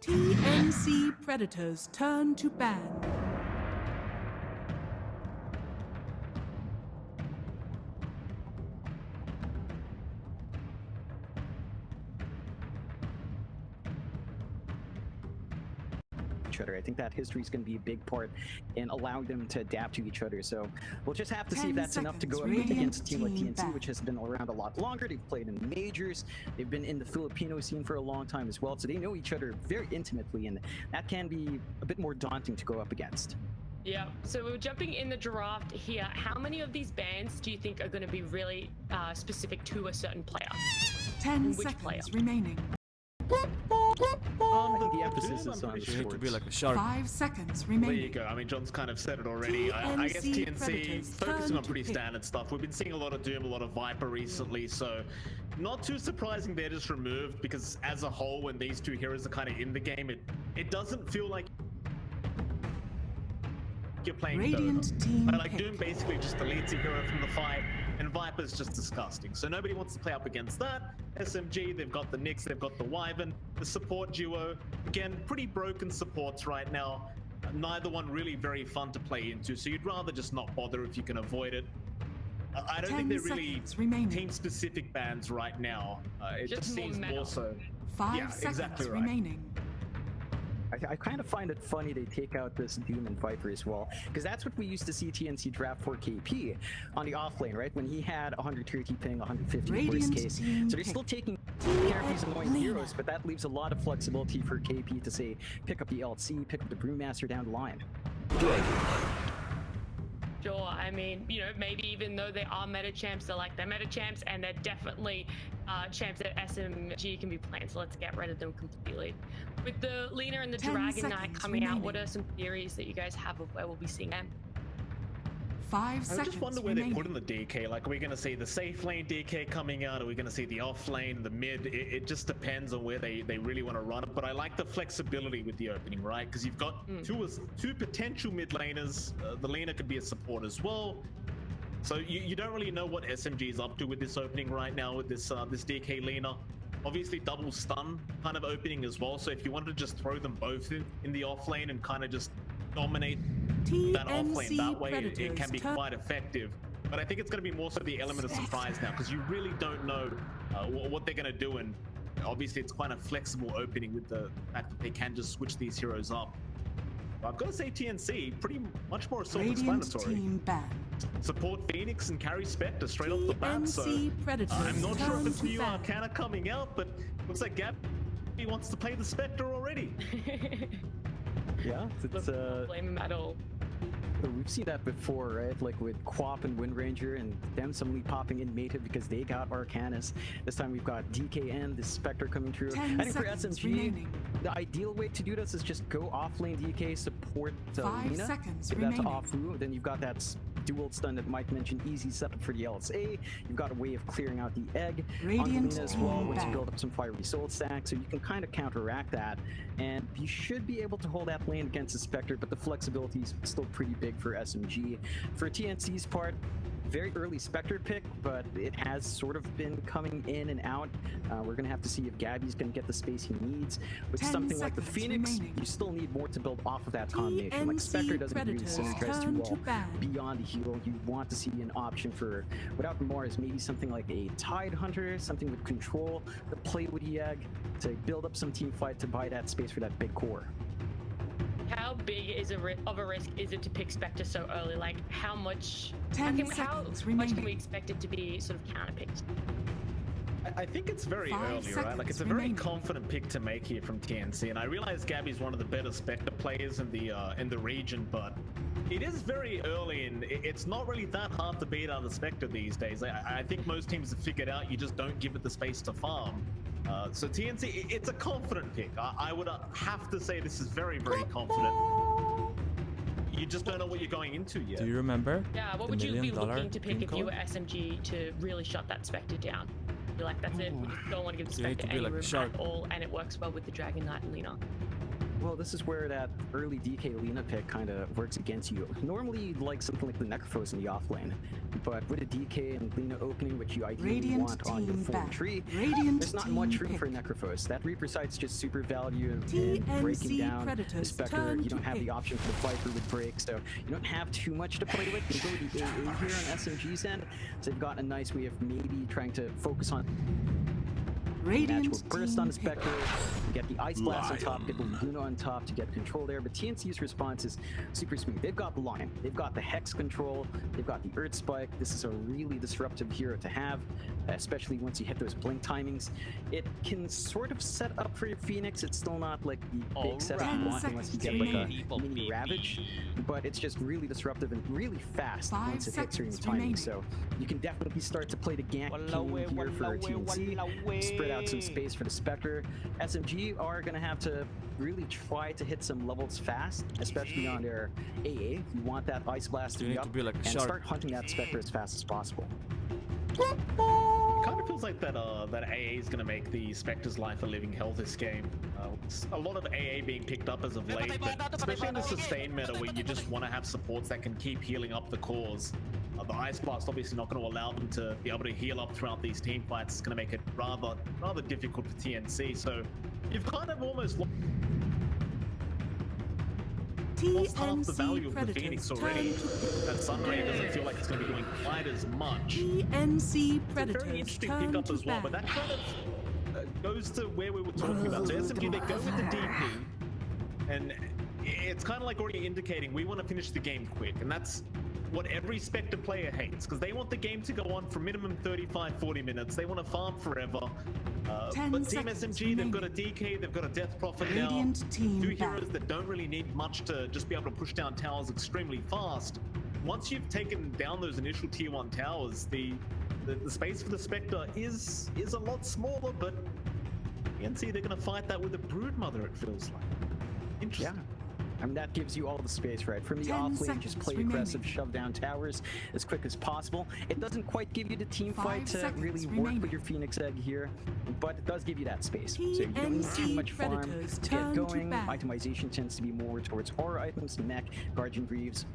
TNC Predators turn to ban. I think that history is going to be a big part in allowing them to adapt to each other. So we'll just have to see if that's enough to go up against a team like TNC, which has been around a lot longer. They've played in majors. They've been in the Filipino scene for a long time as well. So they know each other very intimately, and that can be a bit more daunting to go up against. Yeah, so we're jumping in the draft here. How many of these bans do you think are going to be really specific to a certain player? 10 seconds remaining. The emphasis is on the to be like a shark. 5 seconds remaining. There you go. I mean, John's kind of said it already. I guess TNC focusing on pretty standard stuff. We've been seeing a lot of Doom, a lot of Viper recently, so not too surprising they're just removed, because as a whole, when these two heroes are kind of in the game, it doesn't feel like you're playing Dota. Like Doom basically just deletes a hero from the fight, and Viper's just disgusting. So nobody wants to play up against that. SMG, they've got the Nyx, they've got the Wyvern, the support duo. Again, pretty broken supports right now. Neither one really very fun to play into, so you'd rather just not bother if you can avoid it. I don't think they're really team-specific bans right now. It just seems more so. 5 seconds remaining. I kind of find it funny they take out this Doom and Viper as well, because that's what we used to see TNC draft for KP on the offlane, right? When he had 130 ping, 150 in worst case. So they're still taking care of these annoying heroes, but that leaves a lot of flexibility for KP to say, pick up the LC, pick up the Broodmother down the line. Sure, I mean, you know, maybe even though they are meta champs, they're meta champs, and they're definitely champs that SMG can be playing, so let's get rid of them completely. With the Lina and the Dragon Knight coming out, what are some theories that you guys have of where we'll be seeing them? 5 seconds. I just wonder where they put in the DK. Like, are we going to see the safe lane DK coming out? Are we going to see the off lane, the mid? It just depends on where they really want to run it. But I like the flexibility with the opening, right? Because you've got two potential mid laners. The Lina could be a support as well. So you don't really know what SMG is up to with this opening right now with this this DK Lina. Obviously double stun kind of opening as well. So if you wanted to just throw them both in the off lane and kind of just dominate that off lane that way, it can be quite effective. But I think it's going to be more so the element of surprise now, because you really don't know what they're going to do, and obviously it's quite a flexible opening with the fact that they can just switch these heroes up. But I've got to say TNC, pretty much more self-explanatory. Support Phoenix and carry Spectre straight off the bat, so I'm not sure if it's new Arcana coming out, but looks like Gabbi wants to play the Spectre already. Yeah, it's blame him at all. We've seen that before, right? Like with Quap and Windranger, and them suddenly popping in native because they got Arcanas. This time we've got DKN, the Spectre coming through. I think for SMG, the ideal way to do this is just go offlane DK, support Lina, give that to Afu, then you've got that dual stun that Mike mentioned, easy setup for the LSA. You've got a way of clearing out the egg on Lina as well once you build up some fiery soul stacks, so you can kind of counteract that, and you should be able to hold that lane against the Spectre, but the flexibility is still pretty big for SMG. For TNC's part, very early Spectre pick, but it has sort of been coming in and out. We're going to have to see if Gabbi's going to get the space he needs. With something like the Phoenix, you still need more to build off of that combination. Like Spectre doesn't really synergize too well beyond the hero. You want to see an option for, without more, is maybe something like a Tide Hunter, something with control, to play with the egg, to build up some team fight, to buy that space for that big core. How big is of a risk is it to pick Spectre so early? Like, how much? How much can we expect it to be sort of counterpicked? I think it's very early, right? Like, it's a very confident pick to make here from TNC, and I realize Gabbi's one of the better Spectre players in the region, but it is very early, and it's not really that hard to beat out of the Spectre these days. I think most teams have figured out you just don't give it the space to farm. So TNC, it's a confident pick. I would have to say this is very, very confident. You just don't know what you're going into yet. Do you remember? Yeah, what would you be looking to pick if you were SMG to really shut that Spectre down? You're like, that's it, we just don't want to give the Spectre any room at all, and it works well with the Dragon Knight and Lina. Well, this is where that early DK Lina pick kind of works against you. Normally, you'd like something like the Necrophos in the offlane, but with a DK and Lina opening, which you ideally Radiant want on your team full back. tree, Radiant there's not team much room pick. for a Necrophos. That Reaper sight's just super value in TNC breaking down the Predators Spectre. turn You don't to have the pick. option for the Viper with break, so you don't have too much to play with. You go with the AA here on SMG's end, so they've got a nice way of maybe trying to focus on Radiant natural burst team on the Spectre, pick. get the Ice Blast on top, get the Luna on top to get control there, but TNC's response is super smooth. They've got the Lion, they've got the Hex control, they've got the Earth Spike. This is a really disruptive hero to have, especially once you hit those blink timings. It can sort of set up for your Phoenix. It's still not like the big setup you want unless you get like a mini Ravage, but it's just really disruptive and really fast 5 once it hits your seconds timing. remaining. So you can definitely start to play the gank game here for TNC, spread out some space for the Spectre. SMG are going to have to really try to hit some levels fast, especially on their AA. You want that Ice Blast to You be need up to be like a and shark. start hunting that Spectre as fast as possible. It kind of feels like that that AA is going to make the Spectre's life a living hell this game. A lot of AA being picked up as of late, but especially in the sustain meta where you just want to have supports that can keep healing up the cores. The Ice Blast obviously not going to allow them to be able to heal up throughout these team fights. It's going to make it rather difficult for TNC. So you've kind of almost lost half the value of the Phoenix already. That Sunray doesn't feel like it's going to be doing quite as much. TNC Very Predators interesting turn pickup to as well, but bat. that kind of goes to where we were talking about. So SMG, they go with the DP, and it's kind of like already indicating we want to finish the game quick, and that's what every Spectre player hates, because they want the game to go on for minimum 35-40 minutes. They want to farm forever. 10 But Team seconds SMG, they've got a DK, they've got a Death Prophet now. Radiant team Two back. heroes that don't really need much to just be able to push down towers extremely fast. Once you've taken down those initial tier 1 towers, the space for the Spectre is a lot smaller, but TNC, they're going to fight that with a Broodmother, it feels like. Interesting. Yeah. I mean, that gives you all the space, right? From the 10 off lane, seconds just play remaining. aggressive, shove down towers as quick as possible. It doesn't quite give you the team 5 fight to seconds really work remaining. with your Phoenix Egg here, but it does give you that space. So you don't need too TNC much farm Predators to turn get to going. bat. Itemization tends to be more towards aura items, mech, Guardian Greaves,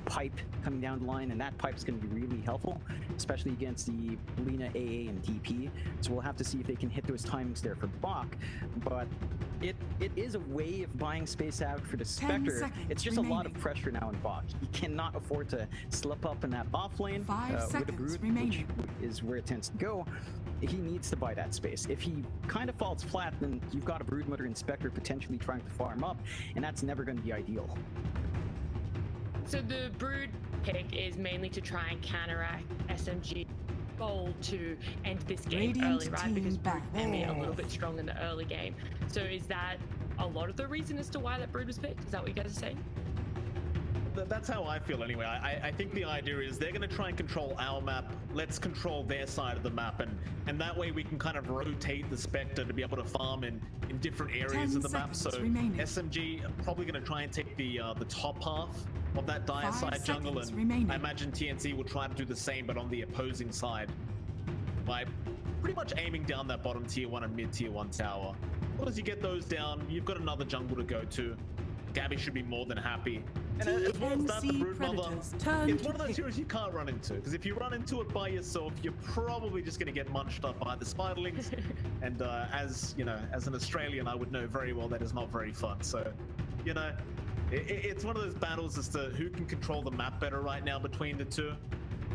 pipe coming down the line, and that pipe is going to be really helpful, especially against the Lina, AA, and DP. So we'll have to see if they can hit those timings there for Bach, but it is a way of buying space out for the Spectre. seconds It's just a lot of remaining. pressure now in Bach. He cannot afford to slip up in that off lane 5 with a seconds Brood, remaining. which is where it tends to go. He needs to buy that space. If he kind of falls flat, then you've got a Broodmother and Spectre potentially trying to farm up, and that's never going to be ideal. So the Brood pick is mainly to try and counteract SMG goal to end this game Radiant early, right? team Because Brood back. can be a little bit strong in the early game. So is that a lot of the reason as to why that Brood was picked? Is that what you guys are saying? That's how I feel anyway. I think the idea is they're going to try and control our map. Let's control their side of the map, and that way we can kind of rotate the Spectre to be able to farm in different areas 10 of the map. So seconds remaining. SMG are probably going to try and take the top half of that dire 5 side jungle, seconds and remaining. I imagine TNC will try to do the same, but on the opposing side, by pretty much aiming down that bottom tier 1 and mid tier 1 tower. Well, as you get those down, you've got another jungle to go to. Gabbi should be more than happy. And as well as that, the TNC Broodmother, Predators turn it's to one of those pick. heroes you can't run into, because if you run into it by yourself, you're probably just going to get munched up by the spiderlings. And as you know, as an Australian, I would know very well that is not very fun. So, you know, it's one of those battles as to who can control the map better right now between the two.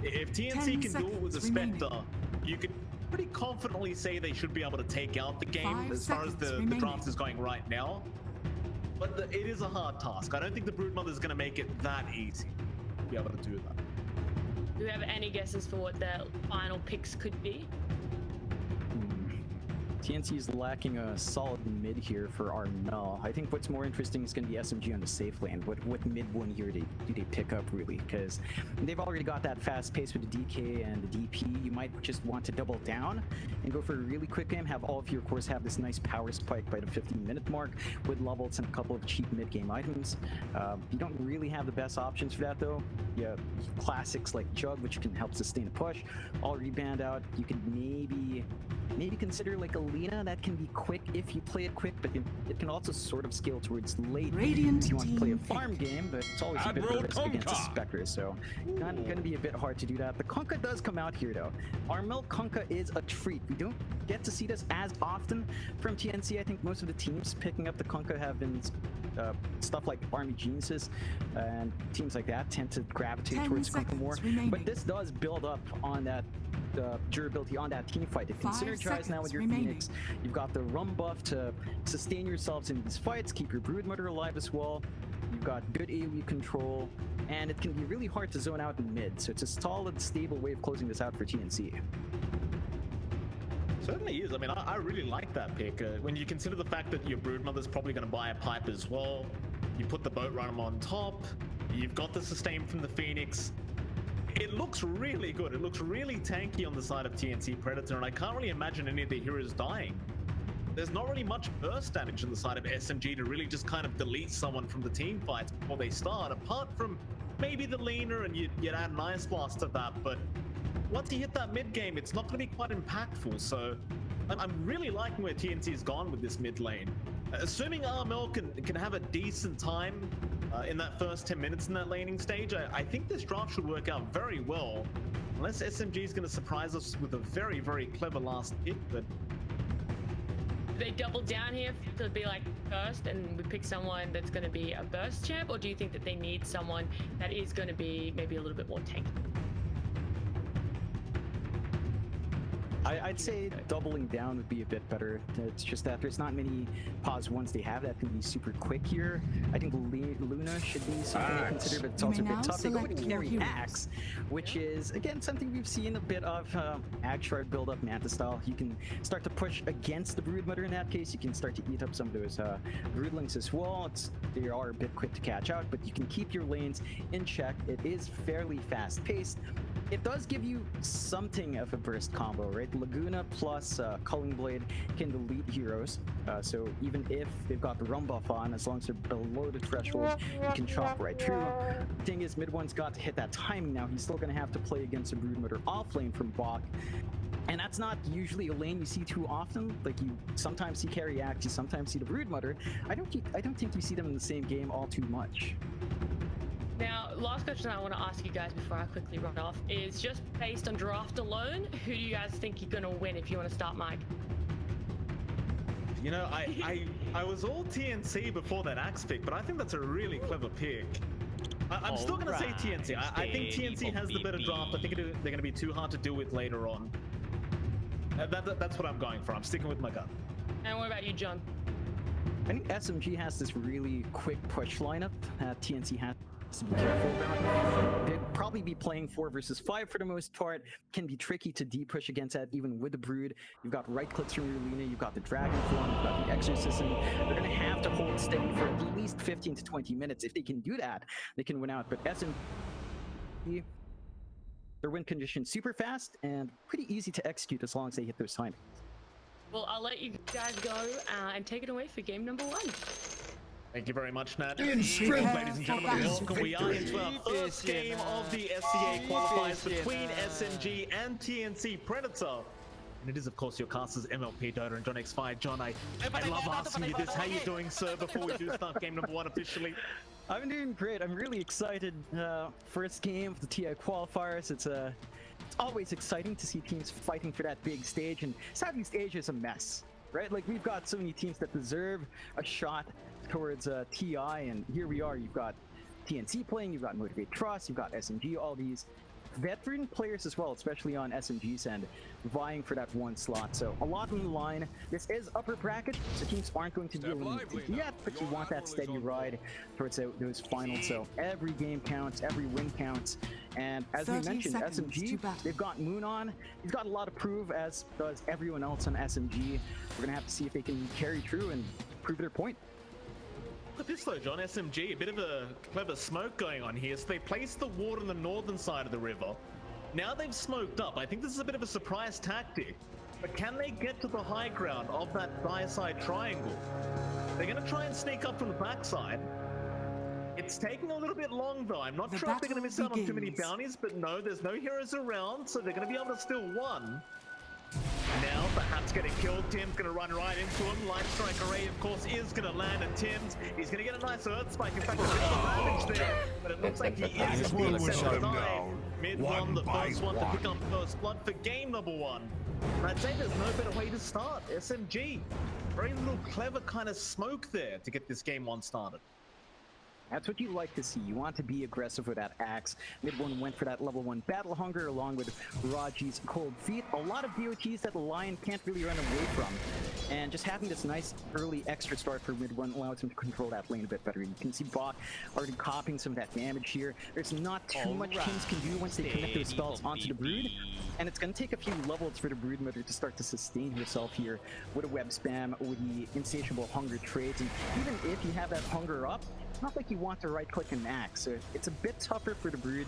If TNC 10 can do it with the seconds remaining. Spectre, you could pretty confidently say they should be able to take out the game 5 as far as seconds the remaining. draft is going right now. But it is a hard task. I don't think the Broodmother is going to make it that easy to be able to do that. Do you have any guesses for what the final picks could be? TNC is lacking a solid mid here for our null. I think what's more interesting is going to be SMG on the safe lane. What mid one here do they pick up really? Because they've already got that fast pace with the DK and the DP. You might just want to double down and go for a really quick game. Have all of your cores have this nice power spike by the 15-minute mark with levels and a couple of cheap mid-game items. You don't really have the best options for that though. You have classics like Jug, which can help sustain a push. All reband out. You could maybe consider like a Lina that can be quick if you play it quick, but it can also sort of scale towards late Radiant if you want to play a team farm pick. game, but it's always a bit of a risk against a Spectre, so going to be a bit hard to do that. The Kunkka does come out here though. Armel Kunkka is a treat. We don't get to see this as often from TNC. I think most of the teams picking up the Kunkka have been stuff like Army Geniuses, and teams like that tend to gravitate 10 towards Kunkka more. seconds remaining. But this does build up on that durability on that team fight. It can 5 synergize now with seconds your remaining. Phoenix. You've got the rum buff to sustain yourselves in these fights, keep your Broodmother alive as well. You've got good AoE control, and it can be really hard to zone out in mid. So it's a solid, stable way of closing this out for TNC. Certainly is. I mean, I really like that pick. When you consider the fact that your Broodmother's probably going to buy a pipe as well, you put the boat runner on top, you've got the sustain from the Phoenix. It looks really good. It looks really tanky on the side of TNC Predator, and I can't really imagine any of the heroes dying. There's not really much burst damage on the side of SMG to really just kind of delete someone from the team fights before they start, apart from maybe the leaner, and you'd add an Ice Blast to that, but once you hit that mid game, it's not going to be quite impactful, so I'm really liking where TNC has gone with this mid lane. Assuming Armel can have a decent time in that first 10 minutes in that laning stage, I think this draft should work out very well. Unless SMG is going to surprise us with a very, very clever last pick, but... Do they double down here to be like first and we pick someone that's going to be a burst champ, or do you think that they need someone that is going to be maybe a little bit more tanky? I'd say doubling down would be a bit better. It's just that there's not many pause ones they have that can be super quick here. I think Luna should be something to consider, but it's You also a may bit now tough. They go with select your carry heroes. Axe, which is, again, something we've seen a bit of Axe Shard build up Manta style. You can start to push against the Broodmother in that case. You can start to eat up some of those Broodlings as well. They are a bit quick to catch out, but you can keep your lanes in check. It is fairly fast paced. It does give you something of a burst combo, right? Laguna plus Culling Blade can delete heroes, so even if they've got the rum buff on, as long as they're below the threshold, you can chop right through. The thing is, mid one's got to hit that timing now. He's still going to have to play against a Broodmother off lane from Bach, and that's not usually a lane you see too often. Like, you sometimes see carry Axe, you sometimes see the Broodmother. I don't think you see them in the same game all too much. Now, last question I want to ask you guys before I quickly run off is just based on draft alone, who do you guys think you're going to win if you want to start, Mike? You know, I was all TNC before that Axe pick, but I think that's a really clever pick. I'm still going to say TNC. I think TNC has the better draft. I think they're going to be too hard to deal with later on. That's what I'm going for. I'm sticking with my gut. And what about you, John? I think SMG has this really quick push lineup that TNC has to be careful about. They'd probably be playing 4 versus 5 for the most part. Can be tricky to push against that, even with the Brood. You've got right clicks from your Lina, you've got the Dragon Form, you've got the Exorcism. They're going to have to hold steady for at least 15 to 20 minutes. If they can do that, they can win out. But SMG, their win condition super fast and pretty easy to execute as long as they hit those timings. Well, I'll let you guys go and take it away for game number 1. Thank you very much, Nat. Ladies and gentlemen, welcome. We are into our first game of the SCA qualifiers between SMG and TNC Predator. And it is, of course, your casters MLP Dota and John X5. John, I love asking you this. How you doing, sir, before we do start game number 1 officially? I'm doing great. I'm really excited. First game of the TI qualifiers. It's always exciting to see teams fighting for that big stage, and Southeast Asia is a mess, right? Like, we've got so many teams that deserve a shot towards TI, and here we are. You've got TNC playing, you've got Motivate Trust, you've got SMG, all these veteran players as well, especially on SMG's end, vying for that 1 slot. So a lot on the line. This is upper bracket, so teams aren't going to deal with it yet, but you want that steady ride towards those finals. So every game counts, every win counts. And as we mentioned, SMG, they've got Moon on. He's got a lot to prove, as does everyone else on SMG. We're gonna have to see if they can carry through and prove their point. Look at this though, John. SMG, a bit of a clever smoke going on here. So they placed the ward on the northern side of the river. Now they've smoked up. I think this is a bit of a surprise tactic. But can they get to the high ground of that side triangle? They're going to try and sneak up from the backside. It's taking a little bit long though. I'm not sure if they're going to miss out on too many bounties, but no, there's no heroes around, so they're going to be able to steal 1. Now perhaps get a kill. Tim's gonna run right into him. Light Strike Array, of course, is gonna land, and Tim's, he's gonna get a nice Earth Spike. In fact, a bit of damage there, but it looks like he is being set aside. Mid one, the first one to pick up first blood for game number one. And I'd say there's no better way to start. SMG, very little clever kind of smoke there to get this game one started. That's what you like to see. You want to be aggressive with that axe. Mid one went for that level 1 battle hunger along with Raji's cold feet. A lot of BOTs that the Lion can't really run away from. And just having this nice early extra start for mid one allows him to control that lane a bit better. You can see Bot already copying some of that damage here. There's not too much teams can do once they connect their spells onto the Brood. And it's going to take a few levels for the Broodmother to start to sustain herself here with a web spam, with the insatiable hunger trades. And even if you have that hunger up, it's not like you want to right-click an axe. So it's a bit tougher for the Brood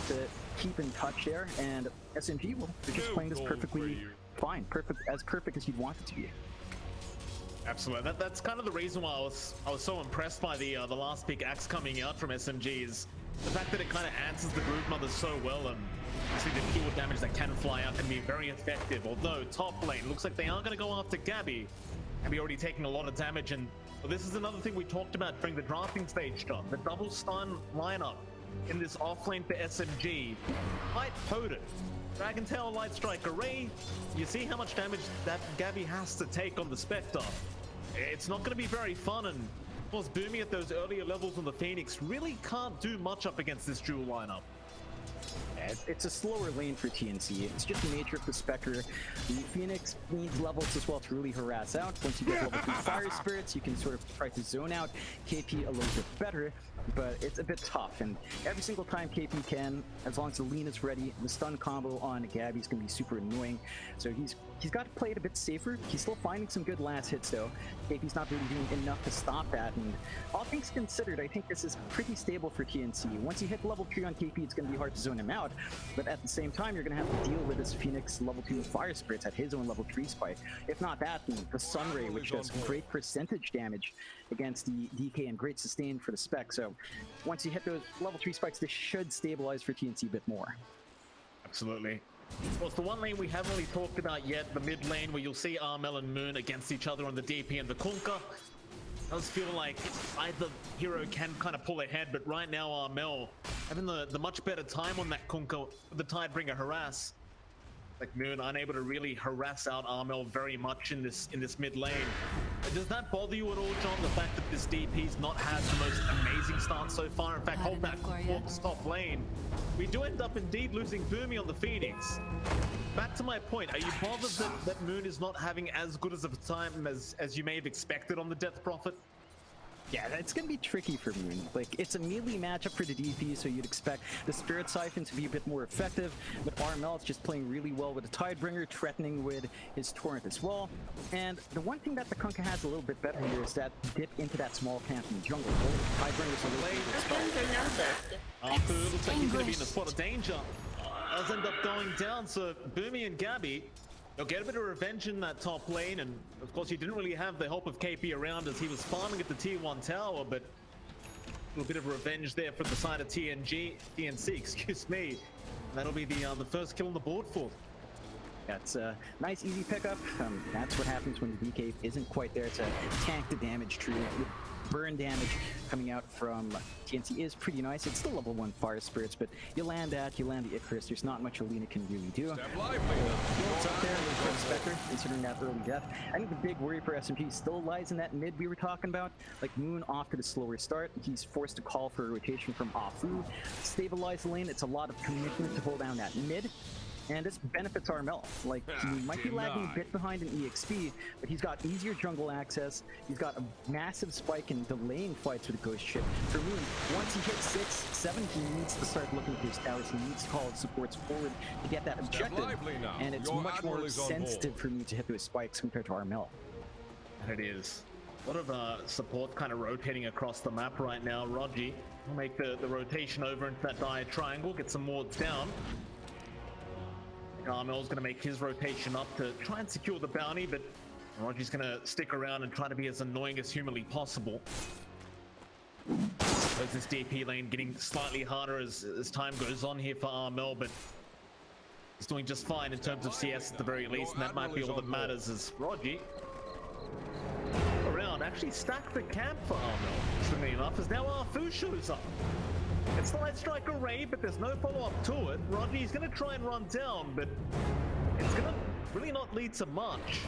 to keep in touch there. And SMG, well, they're just playing this perfectly fine. As perfect as you'd want it to be. Absolutely. That's kind of the reason why I was so impressed by the last pick axe coming out from SMG is the fact that it kind of answers the Broodmother so well, and obviously the keyword damage that can fly out can be very effective. Although top lane looks like they are going to go after Gabbi. Gabbi already taking a lot of damage, and well, this is another thing we talked about during the drafting stage, John. The double stun lineup in this offlane for SMG, quite potent. Dragon Tail, Light Strike Array, you see how much damage that Gabbi has to take on the Spectre. It's not going to be very fun, and of course booming at those earlier levels on the Phoenix really can't do much up against this dual lineup. It's a slower lane for TNC. It's just the nature of the Spectre. The Phoenix needs levels as well to really harass out. Once you get level 3 Fire Spirits, you can sort of try to zone out KP a little bit better, but it's a bit tough. And every single time KP can, as long as the lean is ready, the stun combo on Gabbi is going to be super annoying. So he's got to play it a bit safer. He's still finding some good last hits though. KP's not really doing enough to stop that. And all things considered, I think this is pretty stable for TNC. Once you hit level 3 on KP, it's going to be hard to zone him out. But at the same time, you're going to have to deal with this Phoenix level 2 Fire Spirits at his own level 3 spike. If not that, then the Sunray, which does great percentage damage against the DK and great sustain for the Spec. So once you hit those level 3 spikes, this should stabilize for TNC a bit more. Absolutely. Well, it's the one lane we haven't really talked about yet, the mid lane, where you'll see Armel and Moon against each other on the DP and the Kunkka. It does feel like either hero can kind of pull ahead, but right now Armel having the much better time on that Kunkka, the Tidebringer harass. Like Moon unable to really harass out Armel very much in this mid lane. Does that bother you at all, John? The fact that this DP's not had the most amazing start so far. In fact, hold that Quark's top lane. We do end up indeed losing Boomy on the Phoenix. Back to my point, are you bothered that Moon is not having as good as of a time as you may have expected on the Death Prophet? Yeah, it's going to be tricky for Moon. Like, it's a melee matchup for the DP, so you'd expect the Spirit Siphon to be a bit more effective, but Armel is just playing really well with the Tidebringer, threatening with his Torrent as well. And the one thing that the Kunkka has a little bit better here is that dip into that small camp in the jungle. Tidebringer's a little bit Arthur looks like he's going to be in a spot of danger. Does end up going down, so Boomy and Gabbi, they'll get a bit of revenge in that top lane, and of course he didn't really have the help of KP around as he was farming at the tier 1 tower, but a little bit of revenge there from the side of TNC, excuse me. And that'll be the first kill on the board for them. That's a nice easy pickup. That's what happens when the DK isn't quite there to tank the damage tree. Burn damage coming out from TNC is pretty nice. It's still level 1 Fire Spirits, but you land the Icarus. There's not much Alina can really do. What's up there for the Spectre, considering that early death. I think the big worry for SMG still lies in that mid we were talking about. Like Moon off to the slower start. He's forced to call for a rotation from Afu. Stabilize the lane. It's a lot of commitment to hold down that mid. And this benefits Armel. Like, he might be lagging a bit behind in EXP, but he's got easier jungle access. He's got a massive spike in delaying fights with the Ghost Ship. For Moon, once he hits 6, 7, he needs to start looking for his towers. He needs to call his supports forward to get that objective. And it's much more sensitive for me to hit those spikes compared to Armel. And it is. A lot of support kind of rotating across the map right now. Raji will make the rotation over into that dire triangle, get some wards down. Armel's going to make his rotation up to try and secure the bounty, but Raji's going to stick around and try to be as annoying as humanly possible. There's this DP lane getting slightly harder as time goes on here for Armel, but He's doing just fine in terms of CS at the very least, and that might be all that matters as Rogi around actually stacked the camp for Armel. Swimming enough as now Arfu shows up. It's the light strike array, but there's no follow-up to it. Rogi's gonna try and run down, but it's gonna really not lead to much.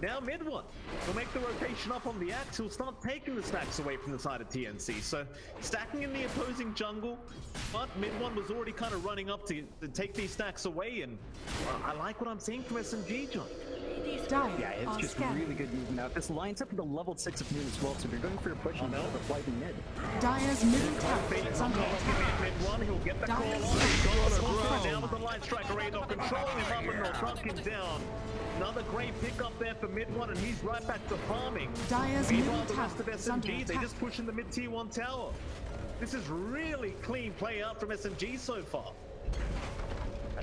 Now mid one will make the rotation up on the axe. He'll start taking the stacks away from the side of TNC. So stacking in the opposing jungle, but mid one was already kind of running up to take these stacks away, and I like what I'm seeing from SMG, John. Yeah, it's just really good movement out. This lines up with the level 6 of Moon as well, so they're going for a push and the flight in mid. Dire's middle tower is under attack. Mid one, he'll get the call on. Dire's He's got the down with the light strike array, not controlling him up, and they'll trunk him down. Another great pick up there for mid one, and he's right back to farming. Dire's Meanwhile, middle the rest of tower is under SMG, they attack. just push in the mid tier 1 tower. This is really clean play out from SMG so far.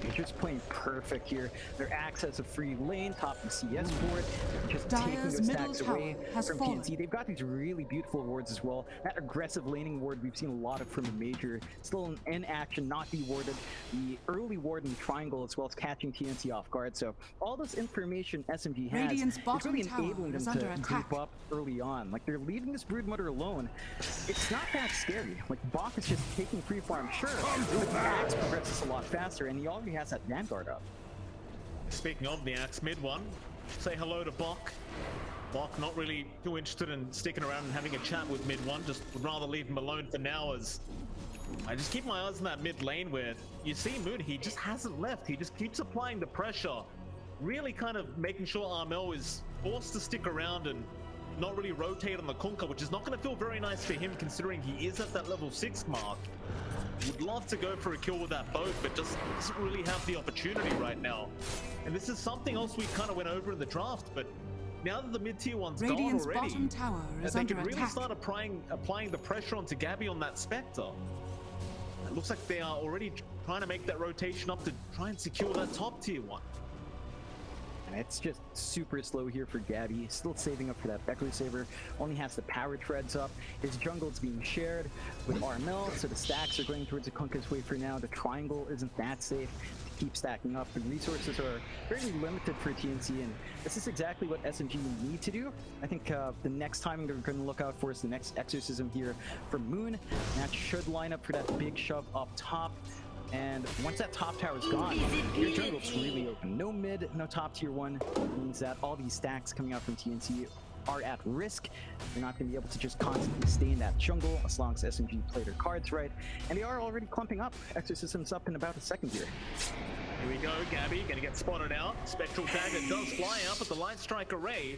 They're just playing perfect here. Their access a free lane, top of the CS board, just Dire's taking those middle stacks away tower has from fallen. PNC. They've got these really beautiful wards as well. That aggressive laning ward we've seen a lot of from the Major. Still in action, not dewarded. The early ward in the triangle as well as catching TNC off guard. So all this information SMG has Radiant's is bottom really tower enabling them is to under attack. group up early on. Like they're leaving this Broodmother alone. It's not that scary. Like Bach is just taking free farm, sure, but the Axe progresses a lot faster, and he already has that Vanguard up. Speaking of the axe, mid one, say hello to Bok. Bok not really too interested in sticking around and having a chat with mid one, just would rather leave him alone for now, as I just keep my eyes on that mid lane where you see Moon, he just hasn't left. He just keeps applying the pressure, really kind of making sure Armel is forced to stick around and not really rotate on the Kunkka, which is not going to feel very nice for him considering he is at that level 6 mark. Would love to go for a kill with that boat, but just doesn't really have the opportunity right now. And this is something else we kind of went over in the draft, but now that the mid-tier one's Radiant's gone already, bottom tower is they under can really attack. start applying the pressure onto Gabbi on that Spectre. It looks like they are already trying to make that rotation up to try and secure that top tier one. And it's just super slow here for Gabbi. Still saving up for that Beckler Saber. Only has the power treads up. His jungle is being shared with Armel, so the stacks are going towards the Kunkka's way for now. The triangle isn't that safe to keep stacking up. The resources are very limited for TNC, and this is exactly what SMG need to do. I think the next timing they're going to look out for is the next exorcism here from Moon. And that should line up for that big shove up top. And once that top tower is gone, your jungle's really open. No mid, no top tier one. Means that all these stacks coming out from TNC are at risk. They're not going to be able to just constantly stay in that jungle as long as SMG play their cards right. And they are already clumping up. Exorcism's up in about a second here. Here we go, Gabbi gonna get spotted out. Spectral Dagger does fly up at the light strike array.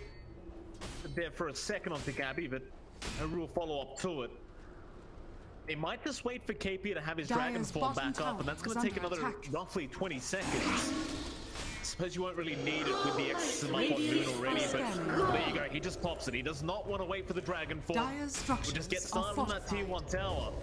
There for a second onto Gabbi, but no real follow-up to it. They might just wait for KP to have his dragon Dire's form bottom back up, and that's going to tower take is under another attack. roughly 20 seconds. I suppose you won't really need it with the exorcism up on Moon already, but there you go, he just pops it. He does not want to wait for the dragon form. Dire's structures We'll just get are started on that tier fortified. 1 tower.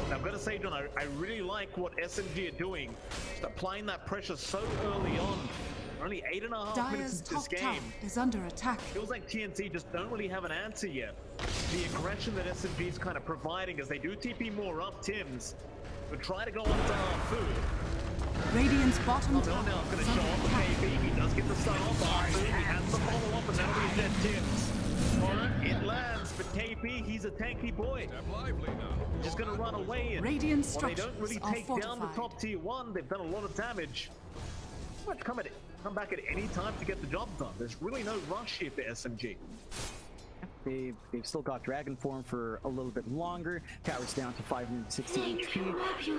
And I've got to say, John, I really like what SMG are doing. Just applying that pressure so early on. We're only 8.5 minutes Dire's into this top tower game. is under attack. Feels like TNC just don't really have an answer yet. The aggression that SMG is kind of providing as they do TP more up Tim's, but try to go on to our food. Radiant's bottom Armel tower now is going is to show under up with attack. KB. He does get the start off our food. He has the follow up, and that'll be dead Tim's. It lands, but KP, he's a tanky boy. Just going to run away, and Radiant while they don't really structures are take down the fortified. top tier one, they've done a lot of damage. Pretty much come back at any time to get the job done. There's really no rush here for SMG. They've still got Dragon Form for a little bit longer. Tower's down to 560 HP.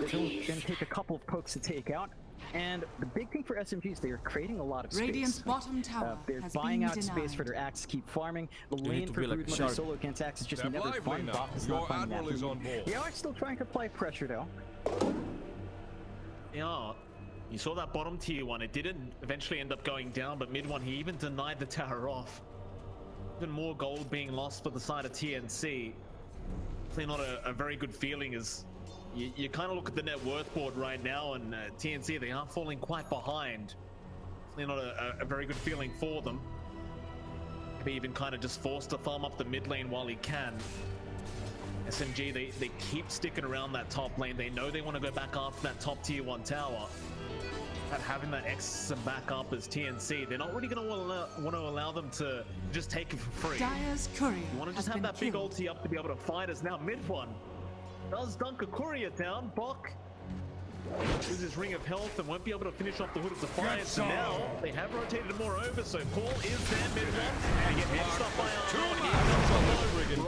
They're going to take a couple of pokes to take out. And the big thing for SMG is they are creating a lot of space. Radiant's bottom tower They're has buying been out space denied. for their axe to keep farming. The You need lane to for be like a Broodmother shark. solo against axe is just Step never lively fun. now. Bach is Your not finding that admiral is lead. on board. They are still trying to apply pressure though. Yeah, you saw that bottom tier one. It didn't eventually end up going down, but mid one, he even denied the tower off. Even more gold being lost for the side of TNC. Definitely not a very good feeling as you kind of look at the net worth board right now, and TNC, they are falling quite behind. Definitely not a very good feeling for them. Maybe even kind of just forced to farm up the mid lane while he can. SMG, they keep sticking around that top lane. They know they want to go back after that top tier 1 tower. But having that X back up as TNC, they're not really going to want to allow them to just take it for free. Dire's courier You want to just have that big ulti up to be able to fight us. Now mid one does dunk a courier down. Bok loses ring of health and won't be able to finish off the Hood of Defiance. So now they have rotated more over, so Paul is there mid one. And he gets mixed up by Arno.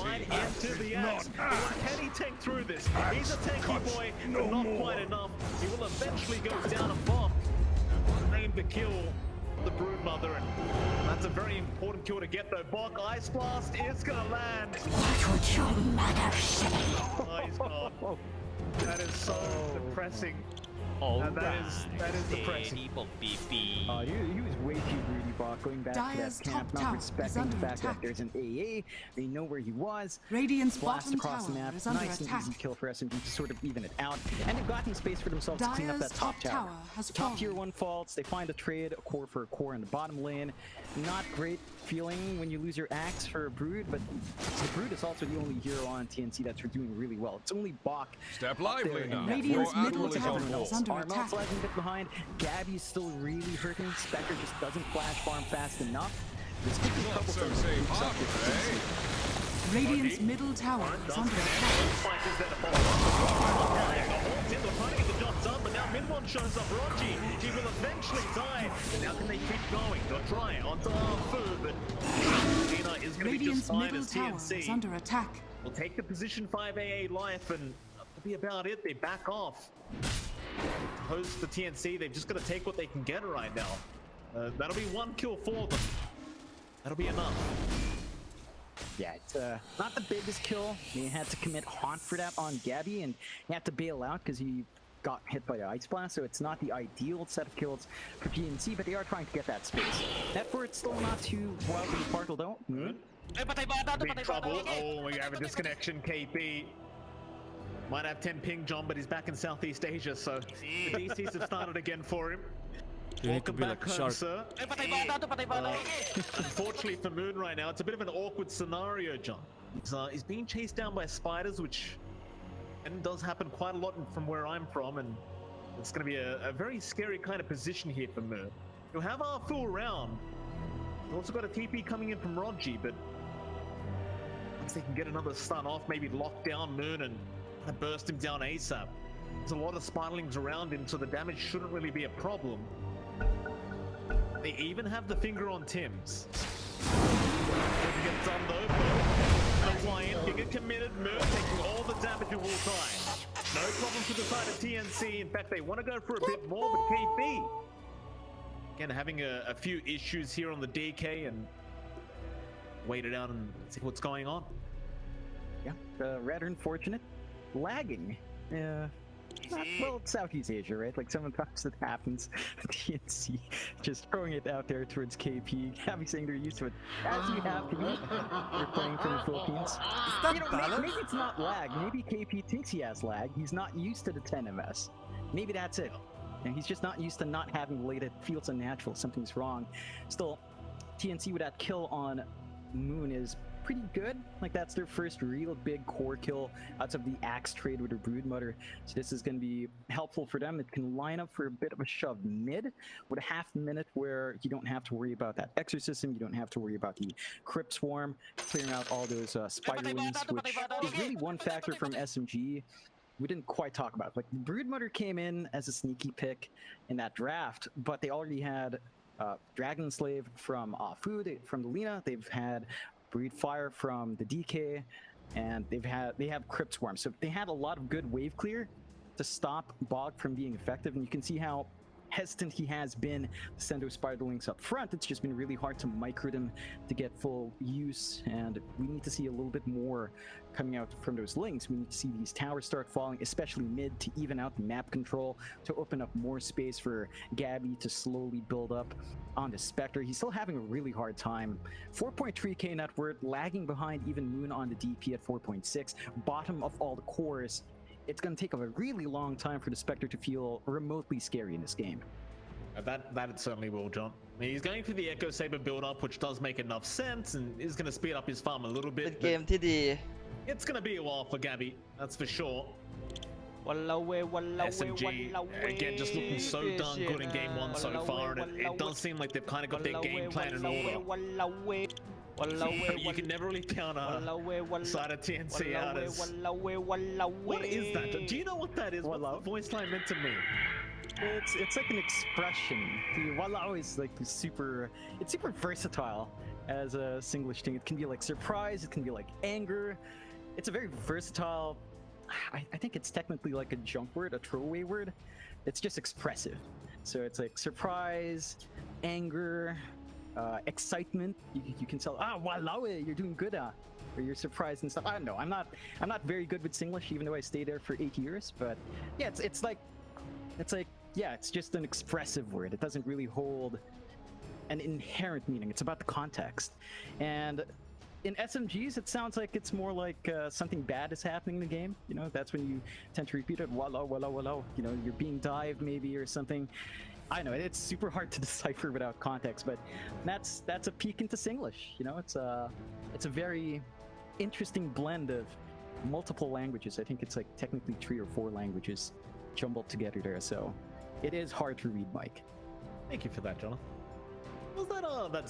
Right into the axe. Can he tank through this? He's a tanky boy, but not quite enough. He will eventually go down a Bok. Aim to kill the Broodmother, and that's a very important kill to get though. Bok, Ice Blast is gonna land. What would your mother say? Oh, he's gone. That is so depressing. That is depressing. He was way too greedy, Bok, going back Dire's to that camp, top not tower respecting is the under fact that attack. there's an AA. They know where he was. Radiant's Blast bottom across the tower map. is under Nice and attack. easy kill for SMG to sort of even it out. And they've gotten space for themselves to clean up Dire's that top tower. has Top fallen. tier 1 faults. They find a trade, a core for a core in the bottom lane. Not great feeling when you lose your axe for a Brood, but the Brood is also the only hero on TNC that's doing really well. It's only Bok. Step lively now. Radiant's Your middle admiral is tower on is board. under Armel's attack. lagging a bit behind. Gabbi's still really hurting. Spectre just doesn't flash farm fast enough. This could be a Not couple so things safe to harbor, eh? Radiant's middle tower is under attack. But now mid-one shows up Rogi. He will eventually die. Now can they keep going? They'll try onto our food, but Nina is going to be just Radiant's fine middle as tower is TNC. under attack. We'll take the position 5 AA life, and that'll be about it. They back off. Host the TNC, they've just got to take what they can get right now. That'll be 1 kill for them. That'll be enough. Yeah, it's not the biggest kill. They had to commit haunt for that on Gabbi, and he had to bail out because he got hit by the Ice Blast, so it's not the ideal set of kills for PNC, but they are trying to get that space. That for it's still not too wildly partial though. Big trouble. Oh, we have a disconnection. KP might have 10 ping, John, but he's back in Southeast Asia, so the DCs have started again for him. You need to Welcome be back like home, shark. sir. Unfortunately for Moon right now, it's a bit of an awkward scenario, John. He's being chased down by spiders, which does happen quite a lot from where I'm from, and it's going to be a very scary kind of position here for Moon. He'll have our full round. We've also got a TP coming in from Rogi, but once they can get another stun off, maybe lock down Moon and burst him down ASAP. There's a lot of spiderlings around him, so the damage shouldn't really be a problem. They even have the finger on Tim's. Doesn't get done though, but fly in, bigger committed, Moon taking all the damage of all time. No problem for the side of TNC. In fact, they want to go for a bit more, but KP again having a few issues here on the DK, and wait it out and see what's going on. Yeah, rather unfortunate. Lagging. Well, it's Southeast Asia, right? Like sometimes it happens. TNC just throwing it out there towards KP. Gabbi saying they're used to it. As you have to be. They're playing from the Philippines. You know, maybe it's not lag. Maybe KP thinks he has lag. He's not used to the 10 MS. Maybe that's it. And he's just not used to not having late. It feels unnatural. Something's wrong. Still, TNC with that kill on Moon is pretty good. Like, that's their first real big core kill out of the axe trade with their Broodmother. So this is going to be helpful for them. It can line up for a bit of a shove mid with a half minute where you don't have to worry about that exorcism. You don't have to worry about the Crypt Swarm, clearing out all those spiderlings, which is really one factor from SMG we didn't quite talk about. Like, Broodmother came in as a sneaky pick in that draft, but they already had Dragon Slave from Food, from the Lina. They've had Breed Fire from the DK, and they have Crypt Swarm. So they had a lot of good wave clear to stop Bog from being effective, and you can see how hesitant he has been to send those spiderlings up front. It's just been really hard to micro them to get full use, and we need to see a little bit more coming out from those links. We need to see these towers start falling, especially mid, to even out the map control, to open up more space for Gabbi to slowly build up on the Spectre. He's still having a really hard time. 4.3k net worth, lagging behind even Moon on the DP at 4.6, bottom of all the cores. It's going to take a really long time for the Spectre to feel remotely scary in this game. That it certainly will, John. I mean, he's going for the Echo Saber build-up, which does make enough sense, and is going to speed up his farm a little bit. เป็นเกมที่ดี It's gonna be a while for Gabbi, that's for sure. SMG, again, just looking so darn good in game one so far, and it does seem like they've kind of got their game plan in order. You can never really count a side of TNC out as... What is that? Do you know what that is? What's the voice line meant to mean? It's like an expression. The walao is like super versatile as a Singlish thing. It can be like surprise, it can be like anger. It's a very versatile, I think it's technically like a junk word, a throwaway word. It's just expressive. So it's like surprise, anger, excitement. You can tell, walao, you're doing good, or you're surprised and stuff. I don't know. I'm not very good with Singlish, even though I stayed there for 8 years. But yeah, it's like yeah, it's just an expressive word. It doesn't really hold an inherent meaning. It's about the context. And in SMGs, it sounds like it's more like something bad is happening in the game. You know, that's when you tend to repeat it. Walao, walao, walao. You know, you're being dived maybe or something. I know it's super hard to decipher without context, but that's a peek into Singlish. You know, it's a very interesting blend of multiple languages. I think it's like technically 3 or 4 languages jumbled together there. So it is hard to read, Mike. Thank you for that, Jonathan. Was that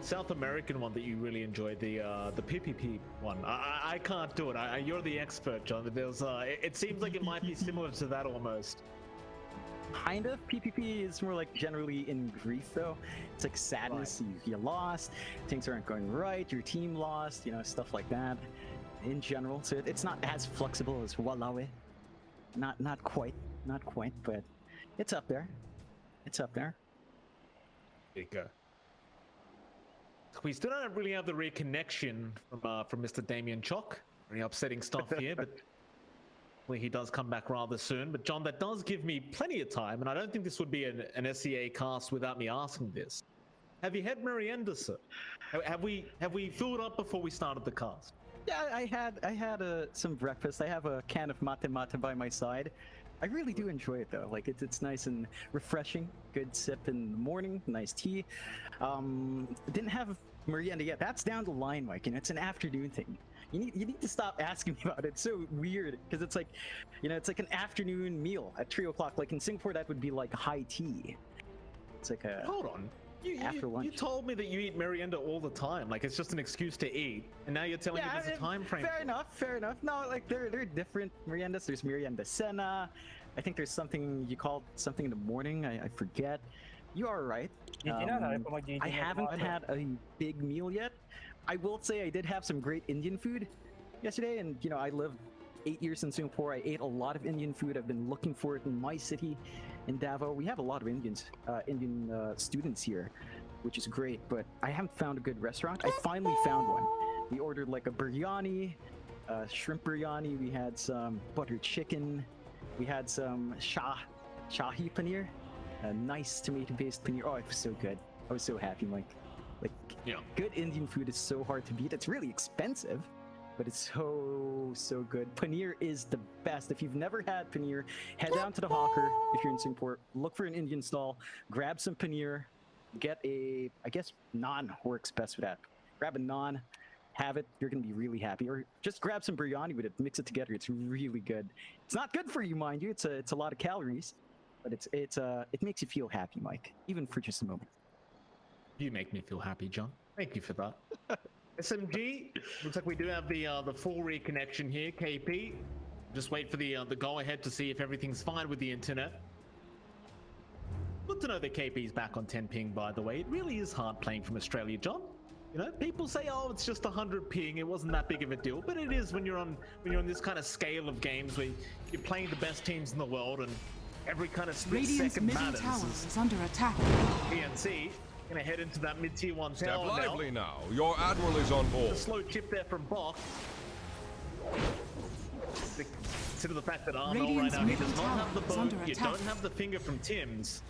South American one that you really enjoyed, the PPP one? I can't do it. You're the expert, John. There's it seems like it might be similar to that almost. Kind of. PPP is more like generally in grief, though. It's like sadness. Right. You lost, things aren't going right, your team lost, you know, stuff like that. In general, so it's not as flexible as Walawe. Not quite, but it's up there. It's up there. There you go. We still don't really have the reconnection from Mr. Damien Chock. Very upsetting stuff here, but he does come back rather soon. But John, that does give me plenty of time, and I don't think this would be an SEA cast without me asking this. Have you had merienda, sir? Have we filled up before we started the cast? Yeah, I had some breakfast. I have a can of mate mate by my side. I really do enjoy it though. Like it's nice and refreshing. Good sip in the morning. Nice tea. Didn't have merienda yet. That's down the line, Mike. And it's an afternoon thing. You need to stop asking me about it. It's so weird because it's like, you know, it's like an afternoon meal at 3 o'clock. Like in Singapore, that would be like high tea. It's like a hold on. After lunch. You told me that you eat merienda all the time. Like it's just an excuse to eat, and now you're telling me there's a time frame. Fair enough. No, like they're different meriendas. There's merienda cena. I think there's something you call something in the morning. I forget. You are right. I haven't had a big meal yet. I will say I did have some great Indian food yesterday, and you know I lived 8 years in Singapore. I ate a lot of Indian food. I've been looking for it in my city, in Davao. We have a lot of Indian students here, which is great, but I haven't found a good restaurant. I finally found one. We ordered like a biryani, shrimp biryani. We had some buttered chicken. We had some shahi paneer, a nice tomato-based paneer. Oh, it was so good. I was so happy, Mike. Like, yeah. Good Indian food is so hard to beat. It's really expensive, but it's so good. Paneer is the best. If you've never had paneer, head down to the hawker if you're in Singapore. Look for an Indian stall. Grab some paneer. Get I guess naan works best with that. Grab a naan. Have it. You're gonna be really happy. Or just grab some biryani with it. Mix it together. It's really good. It's not good for you, mind you. It's a lot of calories, but it makes you feel happy, Mike. Even for just a moment. You make me feel happy, John. Thank you for that. SMG, looks like we do have the full reconnection here. KP, just wait for the go ahead to see if everything's fine with the internet. Good to know that KP's back on 10 ping, by the way. It really is hard playing from Australia, John. You know, people say, oh, it's just 100 ping. It wasn't that big of a deal, but it is when you're on this kind of scale of games where you're playing the best teams in the world and every kind of split second matters. Tower is under attack. TNC gonna head into that mid-tier 1 Step tower lively now. Your admiral is on board. A slow chip there from Bok. Consider the fact that Arnold right now, he does not have the bow. You don't have the finger from Tim's.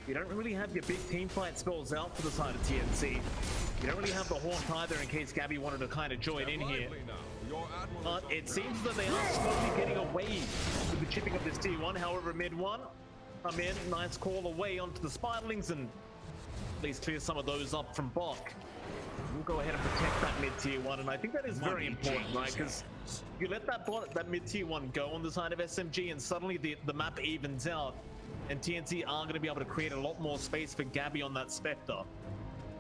You don't really have your big team fight spells out for the side of TNC. You don't really have the Haunt either in case Gabbi wanted to kind of join in here. But it seems that they are slowly getting away with the chipping of this T1. However, mid-1 come in, nice call away onto the Spiderlings and at least clear some of those up from Bok. will go ahead and protect that mid-tier 1, and I think that is very important, right? Because you let that mid-tier 1 go on the side of SMG, and suddenly the map evens out, and TNC are going to be able to create a lot more space for Gabbi on that Spectre.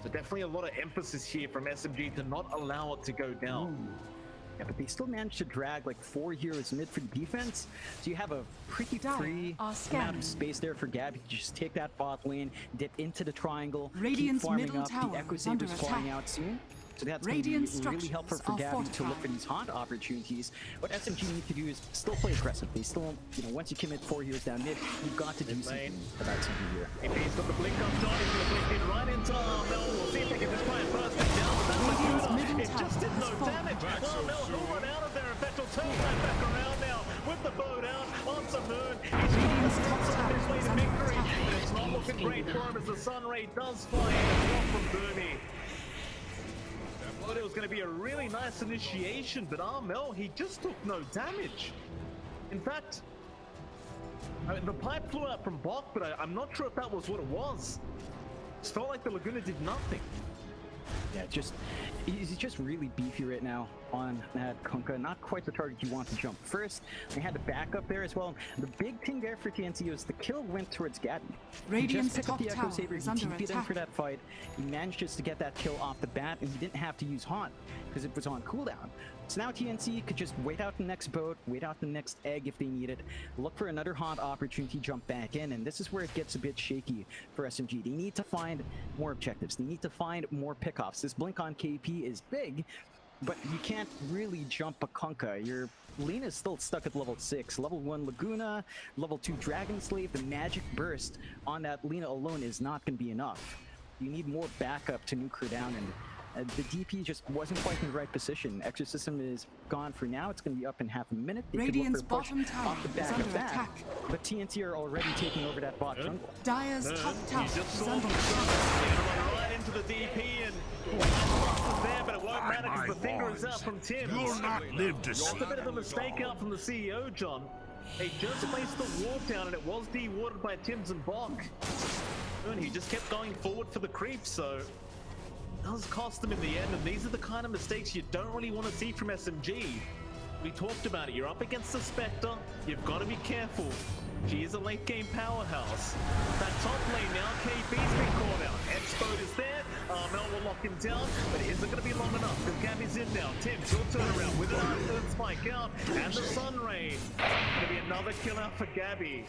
So definitely a lot of emphasis here from SMG to not allow it to go down. Ooh. Yeah, but they still managed to drag like 4 heroes mid for the defense, so you have a pretty free amount of space there for Gabbi to just take that bot lane, dip into the triangle, Radiant's keep farming middle up. tower The Echo is under Sabers flying attack. out soon. So that's going to Radiant be really helpful for structures are Gabbi to look for fortified. these haunt opportunities. What SMG need to do is still play aggressive. They still, you know, once you commit 4 heroes down mid, you've got to do something about something here. He's got the blink up shot, he's going to blink in right into Armel. We'll see if they can just try and burst it down, but that's Radiant's a middle good. It just did no tower damage. Back so Armel soon. will run out of there. Effect will turn right back around now with the boat out on some moon. He's Radiant's trying to top tower his way is to under victory, attack. but it's not looking great for him as the sun ray does fly in as well from Boomy. I thought it was going to be a really nice initiation, but Armel, he just took no damage. In fact, I mean, the pipe flew out from Bok, but I'm not sure if that was what it was. It felt like the Laguna did nothing. Yeah, he's just really beefy right now on that Kunkka. Not quite the target you want to jump first. They had to back up there as well. The big thing there for TNC was the kill went towards Gabbi. Radiant's He just picked up top the Echo tower Saber, he is under TP'd in attack. for that fight. He managed just to get that kill off the bat, and he didn't have to use Haunt because it was on cooldown. So now TNC could just wait out the next boat, wait out the next egg if they need it, look for another Haunt opportunity, jump back in, and this is where it gets a bit shaky for SMG. They need to find more objectives. They need to find more pickoffs. This blink on KP is big, but you can't really jump a Kunkka. Your lane is still stuck at level 6. Level 1 Laguna, level 2 Dragon Slave. The magic burst on that Lina alone is not going to be enough. You need more backup to nuke her down, and the DP just wasn't quite in the right position. Exorcism is gone for now. It's going to be up in half a minute. They Radiant's could look for a bottom push tower off the is back under of that, attack. but TNC are already taking over that bot jungle. Dire's top tower You just is saw under the attack. run right into the DP, and was there, but it won't matter because the finger is out from Tim. You'll not live to see. That's a bit of a mistake out from the CEO, John. They just placed the ward down, and it was de-warded by Tims and Bok. And he just kept going forward for the creep, so it does cost them in the end, and these are the kind of mistakes you don't really want to see from SMG. We talked about it. You're up against the Spectre. You've got to be careful. She is a late game powerhouse. That top lane now, KB's been called out. X-Boat is there. Mel will lock him down, but is it going to be long enough? Because Gabby's in now. Tim, she'll turn around with an spike out, and the Sun Ray. Going to be another kill out for Gabbi.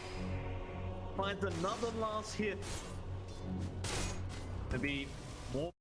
Finds another last hit. To be more.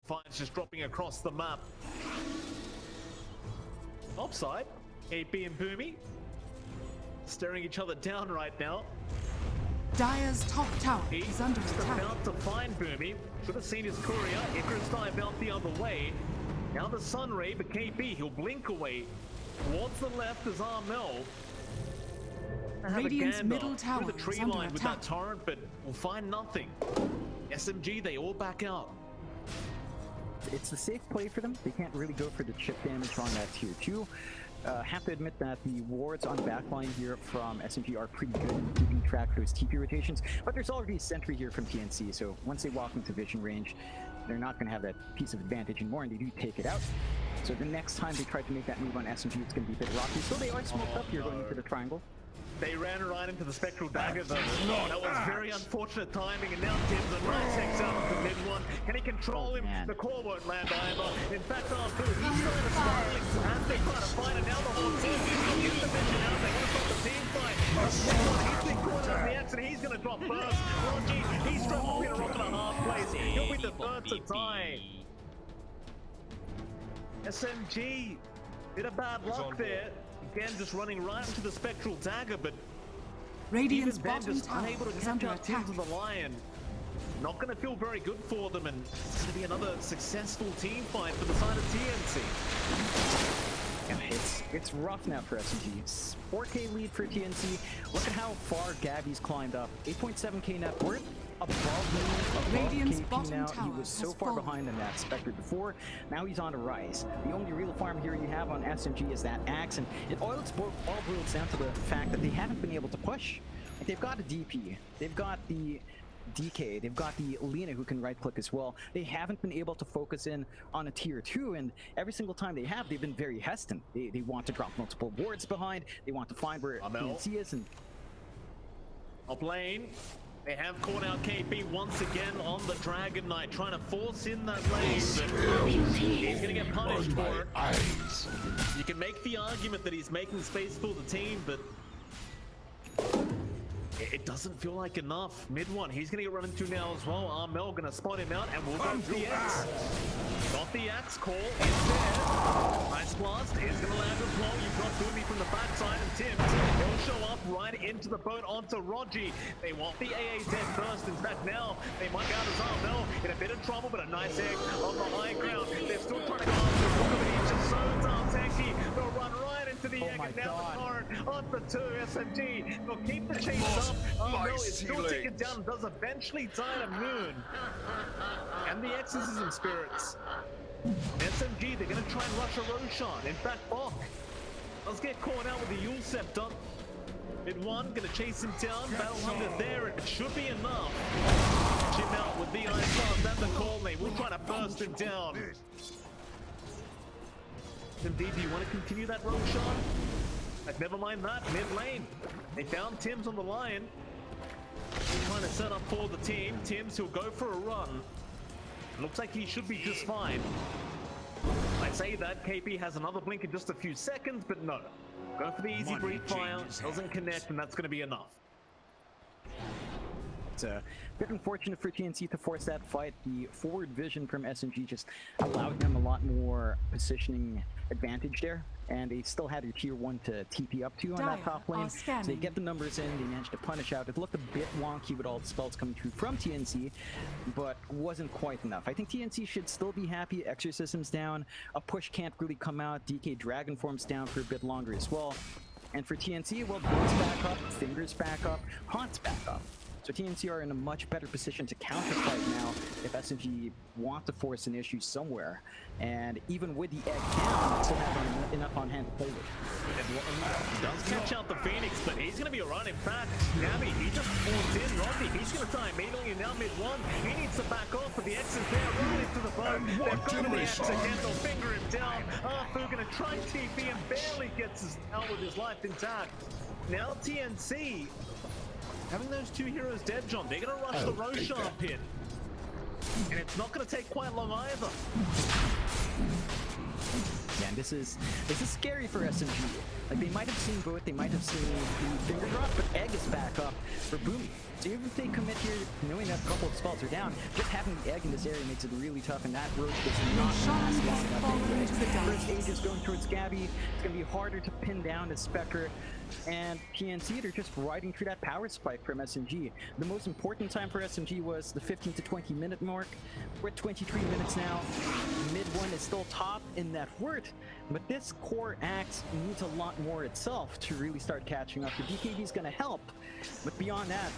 Finds just dropping across the map. Offside, AP and Boomy. staring each other down right now. Dire's top tower He's is under attack. about to find Boomy. Should have seen his courier. Icarus dive out the other way. Now the Sunray, but KB, he'll blink away. Towards the left is Armel. Radiant's middle tower through the tree is under line with that attack. torrent, but we'll find nothing. SMG, they all back out. It's a safe play for them. They can't really go for the chip damage on that tier 2. Have to admit that the wards on backline here from SMG are pretty good in keeping track of those TP rotations, but there's already a sentry here from TNC, so once they walk into vision range, they're not going to have that piece of advantage anymore, and they do take it out. So the next time they try to make that move on SMG, it's going to be a bit rocky. So they are smoked up here going into the triangle. They ran right into the Spectral Dagger though. That was very unfortunate timing, and now Tim's a nice X out of the mid one. Can he control him? Man. The core won't land either. In fact, Arthur, he's trying to smiling as they try to find it. Now the whole team is the vision out. They want to stop the team fight. He's been caught out of the X, and he's going to drop first. Rocky, he's struggling to rock in a half place. He'll be the third to die. SMG, bit of bad luck there. Again, just running right into the Spectral Dagger, but Radiant's even then, bottom just tower unable to is catch under out attack. Teams of the Lion. Not going to feel very good for them, and it's going to be another successful team fight for the side of TNC. Yeah, it's rough now for SMG. 4K lead for TNC. Look at how far Gabbi's climbed up. 8.7k net worth. Above Radiant's KP bottom now. He tower was so has far fallen. behind in that Spectre before. Now he's on a rise. The only real farm here you have on SMG is that axe, and it all boils down to the fact that they haven't been able to push. Like, they've got a DP, they've got the DK, they've got the Lina who can right click as well. They haven't been able to focus in on a tier 2, and every single time they have, they've been very hesitant. They want to drop multiple wards behind, they want to find where Amel. TNC is, and Up lane, they have caught out KP once again on the Dragon Knight, trying to force in that lane, but he's going to get punished for it. You can make the argument that he's making space for the team, but it doesn't feel like enough. Mid one, he's gonna get run into now as well. Armel gonna spot him out, and we'll go to the X. Got the Axe call, it's there. Nice blast, is gonna land as well. You've got Boomy from the backside, and Tim will show up right into the boat onto Rogi. They want the AA dead first. In fact, now they might out as Armel in a bit of trouble, but a nice egg on the high ground. They're still trying to go after one of each, and so it's our tanky. They'll run right into the egg, my and now God. the torrent on the 2 SMG. They'll keep the chase up. Armel is still ticking down and does eventually die to Moon. And the Exorcism Spirits. SMG, they're going to try and rush a Roshan. In fact, Bok does get caught out with the Yule Scepter. Mid one, going to chase him down. Battle Hunter there, it should be enough. Chip out with the Ice Blast and the Call Name. We'll try to burst him down. SMG, do you want to continue that Roshan? Like, never mind that, mid lane. They found Tim's on the Lion. He's trying to set up for the team. Tim's will go for a run. Looks like he should be just fine. I say that, KP has another blink in just a few seconds, but no. Go for the easy breathe fire, doesn't connect, and that's going to be enough. It's a bit unfortunate for TNC to force that fight. The forward vision from SMG just allowed them a lot more positioning advantage there, and they still had a tier 1 to TP up to on that top lane. So they get the numbers in, they managed to punish out. It looked a bit wonky with all the spells coming through from TNC, but wasn't quite enough. I think TNC should still be happy. Exorcism's down, a push can't really come out, DK Dragon Form's down for a bit longer as well. And for TNC, well, Bone's back up, Fingers back up, Haunt's back up. So TNC are in a much better position to counterfight now if SMG want to force an issue somewhere. And even with the egg down, they still have enough on hand to play with. He does catch out the Phoenix, but he's going to be alright. In fact, Gabbi, he just falls in. Rodney, he's going to die immediately now mid one. He needs to back off, but the X is there, rolling to the boat. They've got the X again, they'll finger him down. Arthur going to try TP and barely gets out with his life intact. Now TNC, having those two heroes dead, John, they're going to rush the Roshan pit. And it's not going to take quite long either. Yeah, and this is scary for SMG. Like, they might have seen both, they might have seen the finger drop, but egg is back up for Boomy. So even if they commit here, knowing that a couple of spells are down, just having the egg in this area makes it really tough, and that roach does not last long enough anyway. First Age is going towards Gabbi. It's going to be harder to pin down as Spectre And TNC, they're just riding through that power spike from SMG. The most important time for SMG was the 15 to 20 minute mark. We're at 23 minutes now. Mid one is still top in that word, but this core axe needs a lot more itself to really start catching up. The DKB is going to help, but beyond that,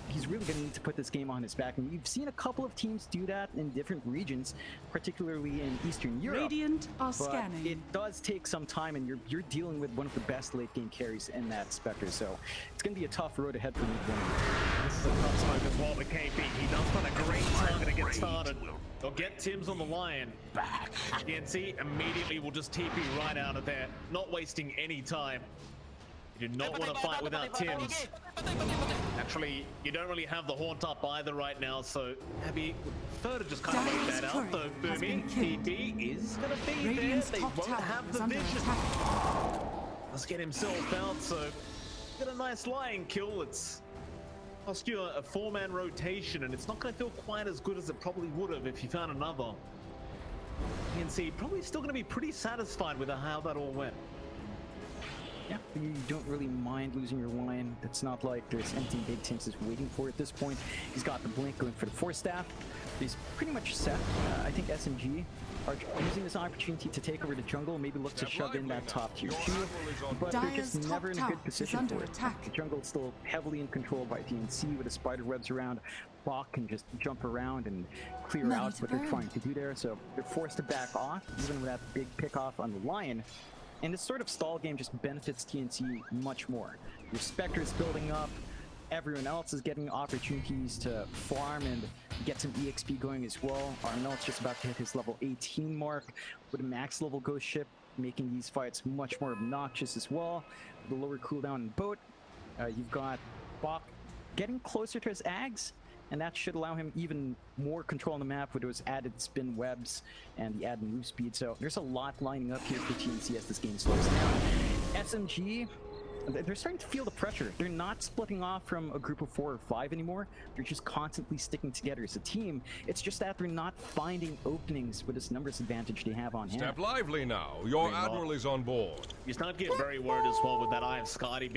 he's really going to need to put this game on his back. And we've seen a couple of teams do that in different regions, particularly in Eastern Europe. Radiant are But scanning. it does take some time, and you're dealing with one of the best late game carries in that Spectre, so it's going to be a tough road ahead for Mid-1. This is a tough smoke as well with KP. He does find a great target to get started. They'll get Tim's on the line. TNC immediately will just TP right out of there, not wasting any time. You do not want to fight without Tim's. Naturally, you don't really have the haunt up either right now, so Gabbi would prefer to just kind of wait that out. Though Booming TP is going to be Radiant's there. They top won't tower have is the under vision. attack. Let's get himself out, so get a nice lying kill. It's cost you a 4-man rotation, and it's not going to feel quite as good as it probably would have if you found another. You can see probably still going to be pretty satisfied with how that all went. Yeah, you don't really mind losing your line. It's not like there's anything big Tim's is waiting for at this point. He's got the blink going for the Force Staff. He's pretty much set. I think SMG are using this opportunity to take over the jungle, maybe look to shove in that top tier 2, but they're Dire's just never in a top good tower is position under for it. attack. The jungle's still heavily in control by TNC with the spider webs around. Bok can just jump around and clear Money out to what they're burn. trying to do there, so they're forced to back off, even with that big pick off on the line. And this sort of stall game just benefits TNC much more. Your Spectre is building up, everyone else is getting opportunities to farm and get some EXP going as well. Armel's just about to hit his level 18 mark with a max level ghost ship, making these fights much more obnoxious as well. The lower cooldown in boat, you've got Bok getting closer to his Ags, and that should allow him even more control on the map with those added spin webs and the added move speed. So there's a lot lining up here for TNC as this game slows down. SMG, they're starting to feel the pressure. They're not splitting off from a group of 4 or 5 anymore. They're just constantly sticking together as a team. It's just that they're not finding openings with this numbers advantage they have on hand. Step lively now. Your admiral is on board. You start to get very worried as well with that Eye of Skadi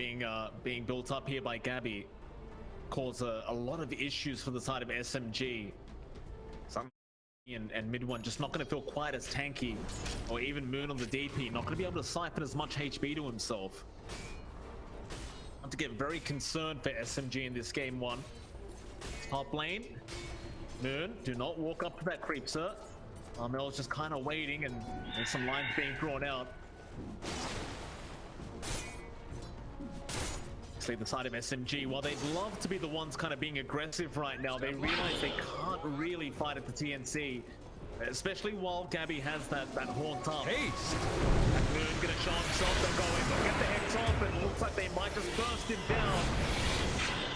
being built up here by Gabbi. Cause a lot of issues for the side of SMG. Some and Mid-1 just not going to feel quite as tanky, or even Moon on the DP, not going to be able to siphon as much HP to himself. Not to get very concerned for SMG in this game one. Top lane, Moon, do not walk up to that creep, sir. Armel's just kind of waiting, and there's some lines being drawn out. The side of SMG, while they'd love to be the ones kind of being aggressive right now, they realize they can't really fight at the TNC, especially while Gabbi has that haunt up. Haste! And Moon gonna show himself, they'll get the hex off, and it looks like they might just burst him down.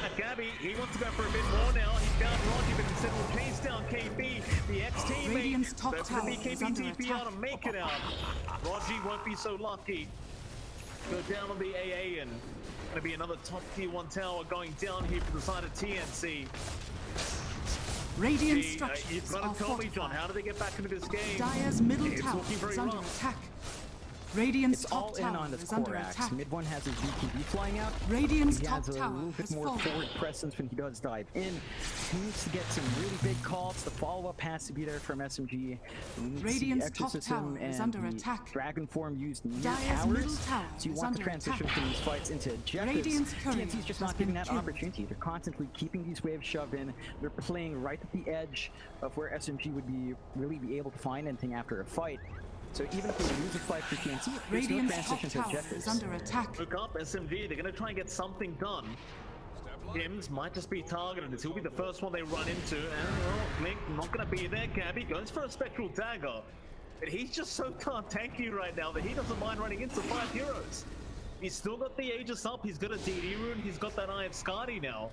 And Gabbi, he wants to go for a bit more now. He's down Roger, but instead will chase down KB, the ex-teammate. Radiant's top That's gonna be tower is KB under TP out and make it out. Roger won't be so lucky. Go down on the AA, and going to be another top tier 1 tower going down here for the side of TNC. Radiant You've structures got are to tell me, John, fortified. how do they get back into this game? Dire's middle It's tower looking very is under rough. attack. Radiant's It's all top in tower on this is under core axe. attack. Mid-1 has his VTB flying out. Radiant's He top has a tower little bit has more fallen. forward presence when he does dive in. He needs to get some really big calls. The follow-up has to be there from SMG. We need Radiant's to see top Exorcism tower is and under the attack. Dragon form used near Dire's middle towers. tower So you is want to under transition attack. from these fights into objectives. Radiant's courier TNC's just has not getting been that killed. opportunity. They're constantly keeping these waves shoved in. They're playing right at the edge of where SMG would really be able to find anything after a fight. So even if they lose a fight for TNC, there's no Radiant's top transition to tower objectives. is under attack. Look up, SMG, they're going to try and get something done. Tim's might just be targeted. He'll be the first one they run into. And, well, Blink not going to be there. Gabbi goes for a Spectral Dagger. But he's just so tanky right now that he doesn't mind running into 5 heroes. He's still got the Aegis up. He's got a DD rune. He's got that Eye of Skadi now.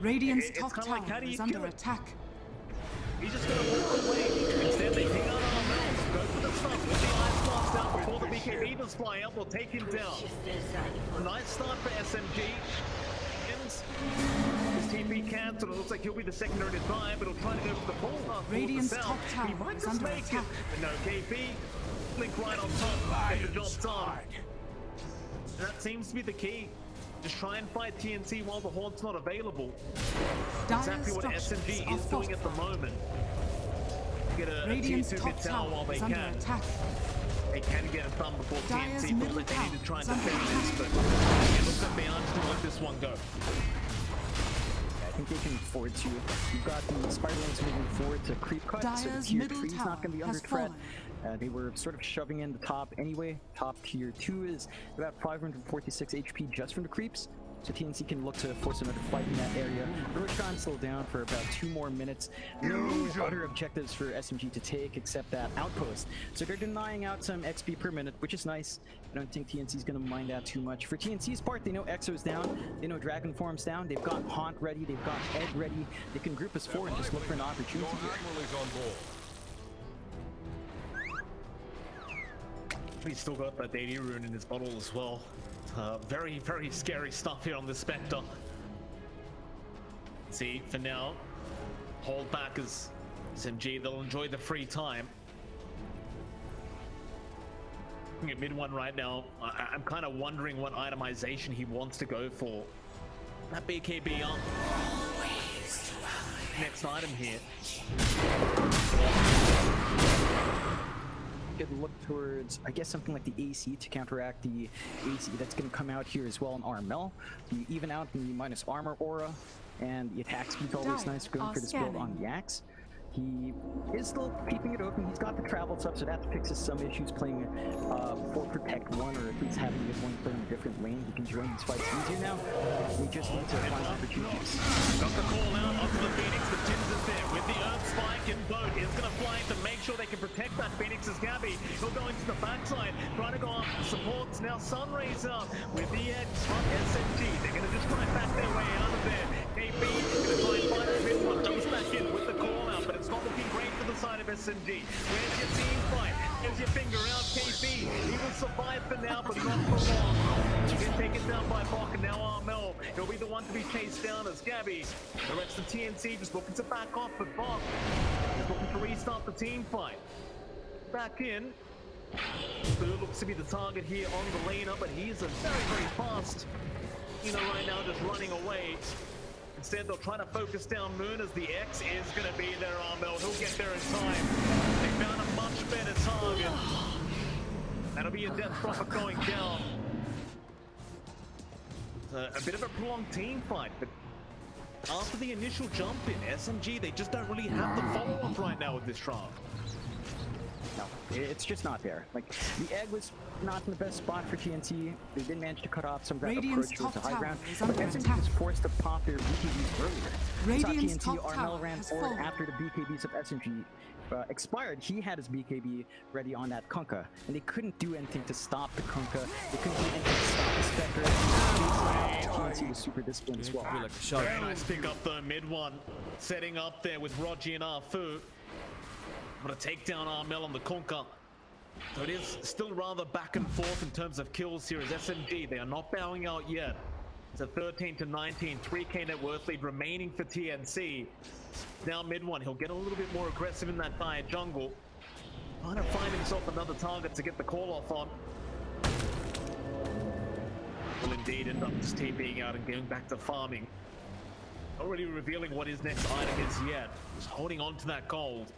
Radiant's It's top kinda like, how tower do you is under kill it? attack. He's just going to walk away. Instead, they ping out Armel. Go for the stuff with the Ice Blast out before the BKB does fly out. Will take him down. Nice start for SMG. His TP cancelled. It looks like he'll be the secondary to die, but he'll try to go for the ball. Radiant's south. top tower He might is just under make attack. it. But no, KP. Blink right on top. Get the job done. That seems to be the key. Just try and fight TNC while the Horde's not available. Exactly what SMG is doing at the moment. Get a tier 2 mid tower while they can. They can get it done before TNC, but they need to try and defend this, but it looks like they aren't just going to let this one go. I think they can afford to. You've got the Spider-Lings moving forward to creep cut, so the tier 3 is not going to be under threat. They were sort of shoving in the top anyway. Top tier 2 is about 546 HP just from the creeps, so TNC can look to force another fight in that area. Roshan slowed down for about 2 more minutes. No other objectives for SMG to take except that outpost. So they're denying out some XP per minute, which is nice. I don't think TNC's gonna mind that too much. For TNC's part, they know Exo's down, they know Dragon Form's down, they've got Haunt ready, they've got Egg ready. They can group us forward and just look for an opportunity here. Admiral is on board. He's still got that AD rune in his bottle as well. Very, very scary stuff here on the Spectre. See, for now, hold back as SMG. They'll enjoy the free time. Looking at mid one right now, I'm kind of wondering what itemization he wants to go for. That BKB up. Next item here. Look towards, I guess, something like the AC to counteract the AC that's going to come out here as well in RML. You even out the minus armor aura, and the attack speed's always nice going for this build on the axe. He is still keeping it open. He's got the travel stuff, so that fixes some issues playing for Protect 1, or at least having this one play in a different lane. He can join these fights easier now. We just need to find opportunities. Got the call out onto the Phoenix, but Tim's is there with the Earth Spike, and Boat is going to fly to make sure they can protect that Phoenix as Gabbi. He'll go into the backside, trying to go up the supports. Now Sunray's up with the X from SMG. They're going to just try and back their way out of there. KB is going to try and find a bit one. Jumps back in with the call out, but it's not looking great for the side of SMG. Where's your team fight? Here's your finger out, KB. He will survive for now, but not for long. He'll get taken down by Bok, and now Armel. He'll be the one to be chased down as Gabbi. The rest of TNC just looking to back off, but Bok is looking to restart the team fight. Back in. Who looks to be the target here on the laner, but he is a very, very fast. Right now, just running away. Instead, they'll try to focus down Moon as the X is going to be there, Armel. He'll get there in time. They found a much better target. That'll be a Death Prophet going down. A bit of a prolonged team fight, but after the initial jump in SMG, they just don't really have the follow-up right now with this trial. No, it's just not there. Like, the egg was not in the best spot for TNC. They didn't manage to cut off some of that approach towards the high ground. But SMG was forced to pop their BKBs earlier. Radiant's TNC, top Armel tower ran has forward fallen. after the BKBs of SMG expired. He had his BKB ready on that Kunkka, and they couldn't do anything to stop the Kunkka. They couldn't do anything to stop the Spectre. TNC was super disciplined as well. Very nice pick up though, mid one. Setting up there with Rogi and Arfu. Gonna take down Armel on the Kunkka. So it is still rather back and forth in terms of kills here as SMG. They are not bowing out yet. It's a 13-19, 3k net worth lead remaining for TNC. Now mid one, he'll get a little bit more aggressive in that dire jungle. Trying to find himself another target to get the call off on. Will indeed end up just TPing out and getting back to farming. Not really revealing what his next item is yet. Just holding on to that gold.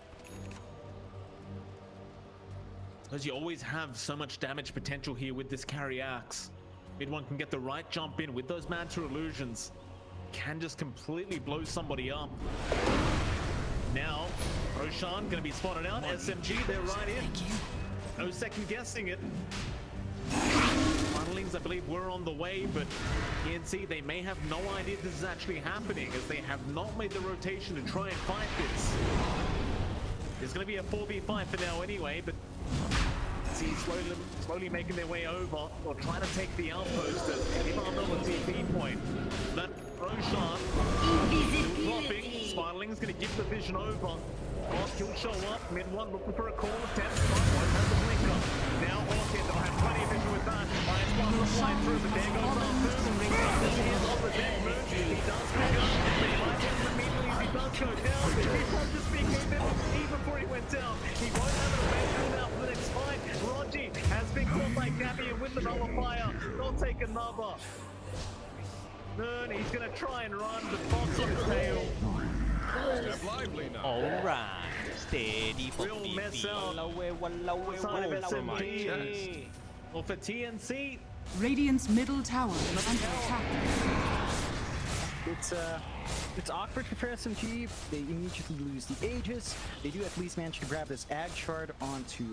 Because you always have so much damage potential here with this carry axe. Mid one can get the right jump in with those Manta illusions. Can just completely blow somebody up. Now, Roshan gonna be spotted out. SMG, they're right in. No second guessing it. Funnelings, I believe, were on the way, but TNC, they may have no idea this is actually happening as they have not made the rotation to try and fight this. There's gonna be a 4v5 for now anyway, but see slowly making their way over or trying to take the outpost and give Armel a TP point. That Roshan still dropping. Spiraling's gonna give the vision over. He'll show up, mid one looking for a call attempt. One has the blinker. Now Orchid, they'll have plenty of vision with that. One will fly through, but there goes our Moon. He got his hands on the dead Moon. He does pick up, but he might get immediately as he does go down. He won't just be even before he went down. He won't have an event now for the next fight. Rogi has been caught by Gabbi and with the nullifier. He'll take another. No, he's gonna try and run, but Fox on the tail. Step lively now. Alright, steady for Real mess BB. up. Side of SMG. Well, for TNC, Radiant's middle tower is under attack. It's awkward for SMG. They immediately lose the Aegis. They do at least manage to grab this Ag shard onto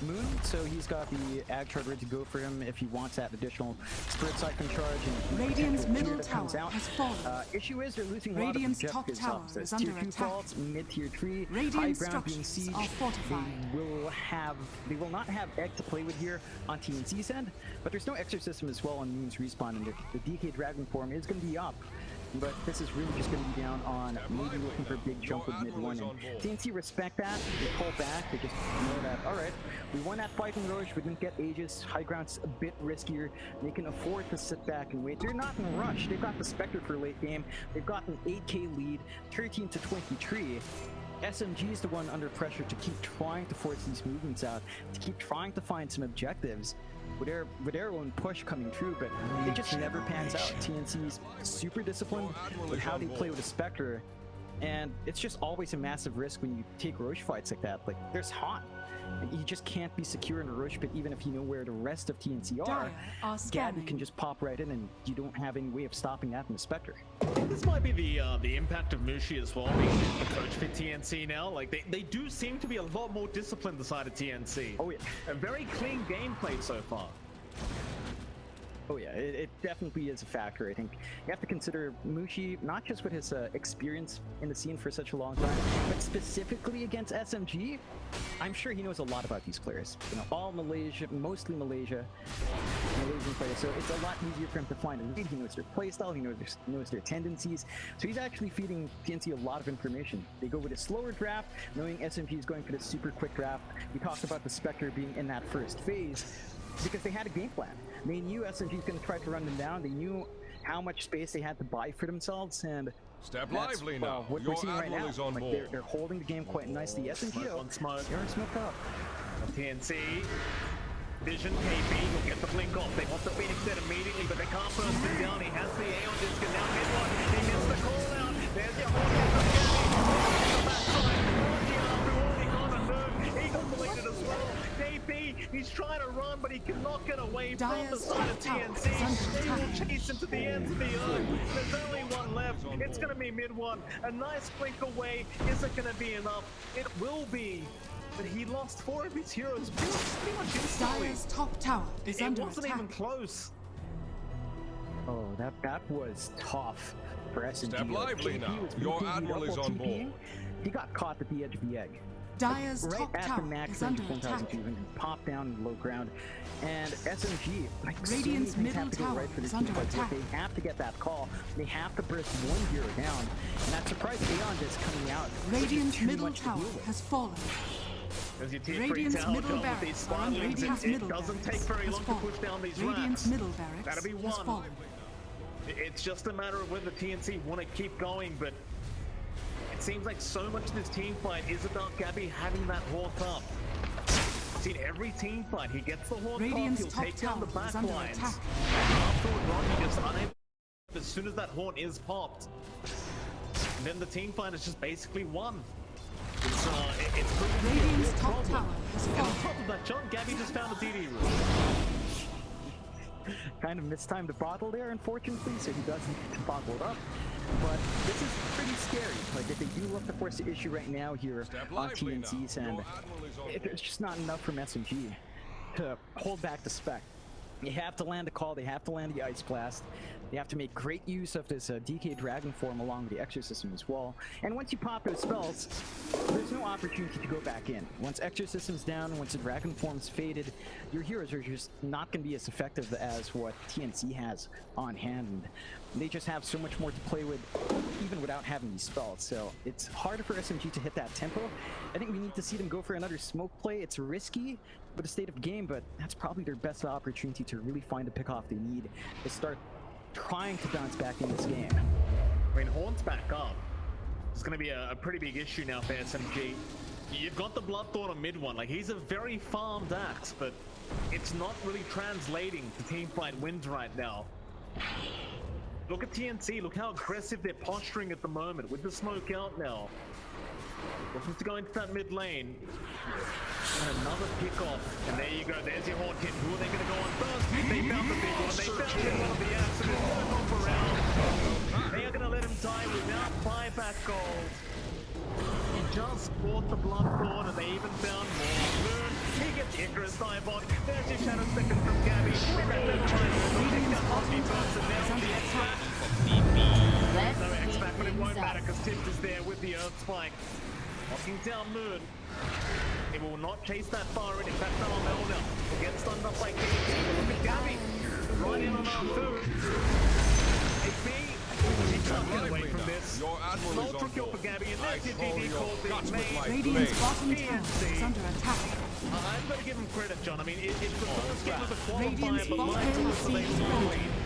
Moon, so he's got the Ag shard ready to go for him if he wants that additional spirit cycling charge. And Radiant's middle comes tower out. has fallen. Issue is they're losing Radiant's a lot top of tower objectives. is under Tier 2 attack. faults, mid tier 3, high Radiant ground being structures siege. are fortified. They will not have Egg to play with here on TNC's end, but there's no Exorcism as well on Moon's respawn, and the DK Dragon form is going to be up. But this is really just going to be down on maybe looking for a big jump with mid one. And TNC respect that. They pull back. They just know that, alright, we won that fight in Roche. We didn't get Aegis. High ground's a bit riskier. They can afford to sit back and wait. They're not in a rush. They've got the Spectre for late game. They've got an 8k lead, 13 to 23. SMG is the one under pressure to keep trying to force these movements out, to keep trying to find some objectives. With their own push coming through, but it just never pans out. TNC's super disciplined with how they play with the Spectre, and it's just always a massive risk when you take Roche fights like that. Like, there's Haunt. You just can't be secure in a Roche pit even if you know where the rest of TNC are. Gabbi can just pop right in and you don't have any way of stopping that in the Spectre. I think this might be the impact of Mushi as well, being the coach for TNC now. Like, they do seem to be a lot more disciplined, the side of TNC. Oh yeah. A very clean gameplay so far. Oh yeah, it definitely is a factor. I think you have to consider Mushi, not just with his experience in the scene for such a long time, but specifically against SMG. I'm sure he knows a lot about these players. You know, all Malaysia, mostly Malaysian players. So it's a lot easier for him to find a lead. He knows their playstyle. He knows their tendencies. So he's actually feeding TNC a lot of information. They go with a slower draft, knowing SMG is going for the super quick draft. We talked about the Spectre being in that first phase because they had a game plan. They knew SMG was going to try to run them down. They knew how much space they had to buy for themselves, and Step lively now. what Your we're seeing right admiral now. is on Like, board. they're holding the game quite nicely. SMG, One smoke. they're smoked up. TNC. Vision KP will get the blink off. They want the Phoenix dead immediately, but they can't burst him down. He has the Aeon disc and now mid one. He missed the call out. There's your horn from Gabbi. Eagle deleted as well. KP, he's trying to run, but he cannot get away from the side of TNC. They will chase him to the ends of the earth. There's only one left. It's going to be mid one. A nice blink away. Is it going to be enough? It will be. But he lost 4 of his heroes pretty much instantly. Dire's top tower is It under wasn't attack. even close. Oh, that was tough for SMG. Step lively KP now. was Your beating admiral up is while on TPing. board. He got caught at the edge of the egg. Dire's Right top at the tower max is range under of attack. 1,200, popped down in low ground, and SMG, like, Radiant's so many things have middle to go tower right for is this under team, but attack. they have to get that call. They have to burst one hero down, and that surprise Aeon just coming out. Radiant's too middle much to tower deal with. has fallen. As you tier 3 Radiant's tower middle with barracks these are on spiralings, Radiant's it middle doesn't barracks take very has long fallen. to push down these Radiant's rats. middle barracks That'll be has one. fallen. It's just a matter of whether TNC want to keep going, but it seems like so much of this team fight is about Gabbi having that Hawk up. I've seen every team fight. He gets the Hawk up, Radiant's he'll top take down the tower back is under lines. attack. Afterward, Rodney just unable. As soon as that Haunt is popped, and then the team fight is just basically won. It's proving to be a Radiant's real top problem. tower has And on fallen. top of that, John Gabbi just found a DD room. Kind of mistimed the bottle there, unfortunately, so he does need to bottle it up. But this is pretty scary. Like, if they do look to force the issue right now here Step on lively now. TNC's end, Your admiral is on there's just not enough from SMG to hold back the Spec. They have to land the call, they have to land the Ice Blast, they have to make great use of this DK Dragon form along with the Exorcism as well. And once you pop those spells, there's no opportunity to go back in. Once Exorcism's down, once the Dragon form's faded, your heroes are just not going to be as effective as what TNC has on hand. And they just have so much more to play with, even without having these spells. So it's harder for SMG to hit that tempo. I think we need to see them go for another smoke play. It's risky with the state of game, but that's probably their best opportunity to really find the pick-off they need to start trying to bounce back in this game. I mean, Horn's back up. It's going to be a pretty big issue now for SMG. You've got the Bloodthorn on mid one. Like, he's a very farmed axe, but it's not really translating to teamfight wins right now. Look at TNC, look how aggressive they're posturing at the moment with the smoke out now. Looking to go into that mid lane. And another pick off. And there you go, there's your Haunt hit. Who are they going to go on first? They found the big one. They found one of the accident. Off around. They are going to let him die without buyback gold. He just bought the Bloodthorn and they even found more. Moon, he gets Icarus Diabot. There's your Shadow Spectre from Gabbi. No X-Pack, but it won't matter because Tips is there with the Earth Spike. Locking down Moon. He will not chase that far in. In fact, Melda will get stunned up by KT. Look at Gabbi. Right in on R2. He can't get away from this. Ultra kill for Gabbi, and there's your DD called the main. Radiant's bottom tower is under attack. I've got to give him credit, John. I mean, it's the first game of the Radiant's qualifier, but bottom my tower team is is the under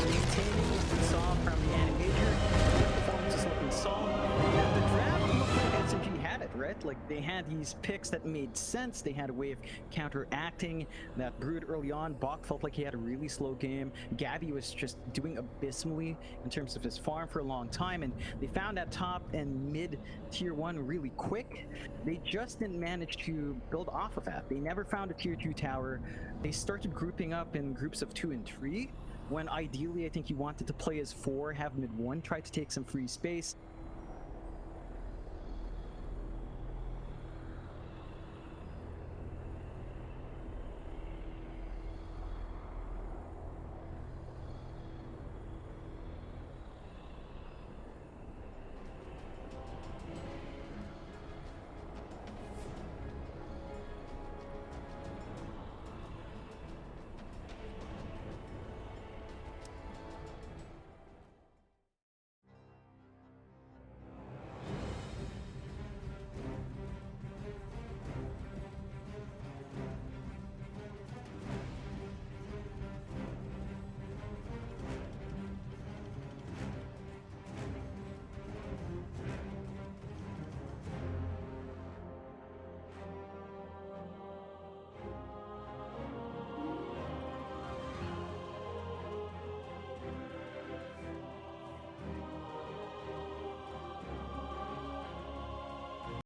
Maintaining what we saw from the AniMajor. The performance is looking solid. And the draft looked like SMG had it, right? Like, they had these picks that made sense. They had a way of counteracting that Brood early on. Bach felt like he had a really slow game. Gabbi was just doing abysmally in terms of his farm for a long time, and they found that top and mid tier 1 really quick. They just didn't manage to build off of that. They never found a tier 2 tower. They started grouping up in groups of 2 and 3, when ideally I think you wanted to play as 4, have mid 1, try to take some free space.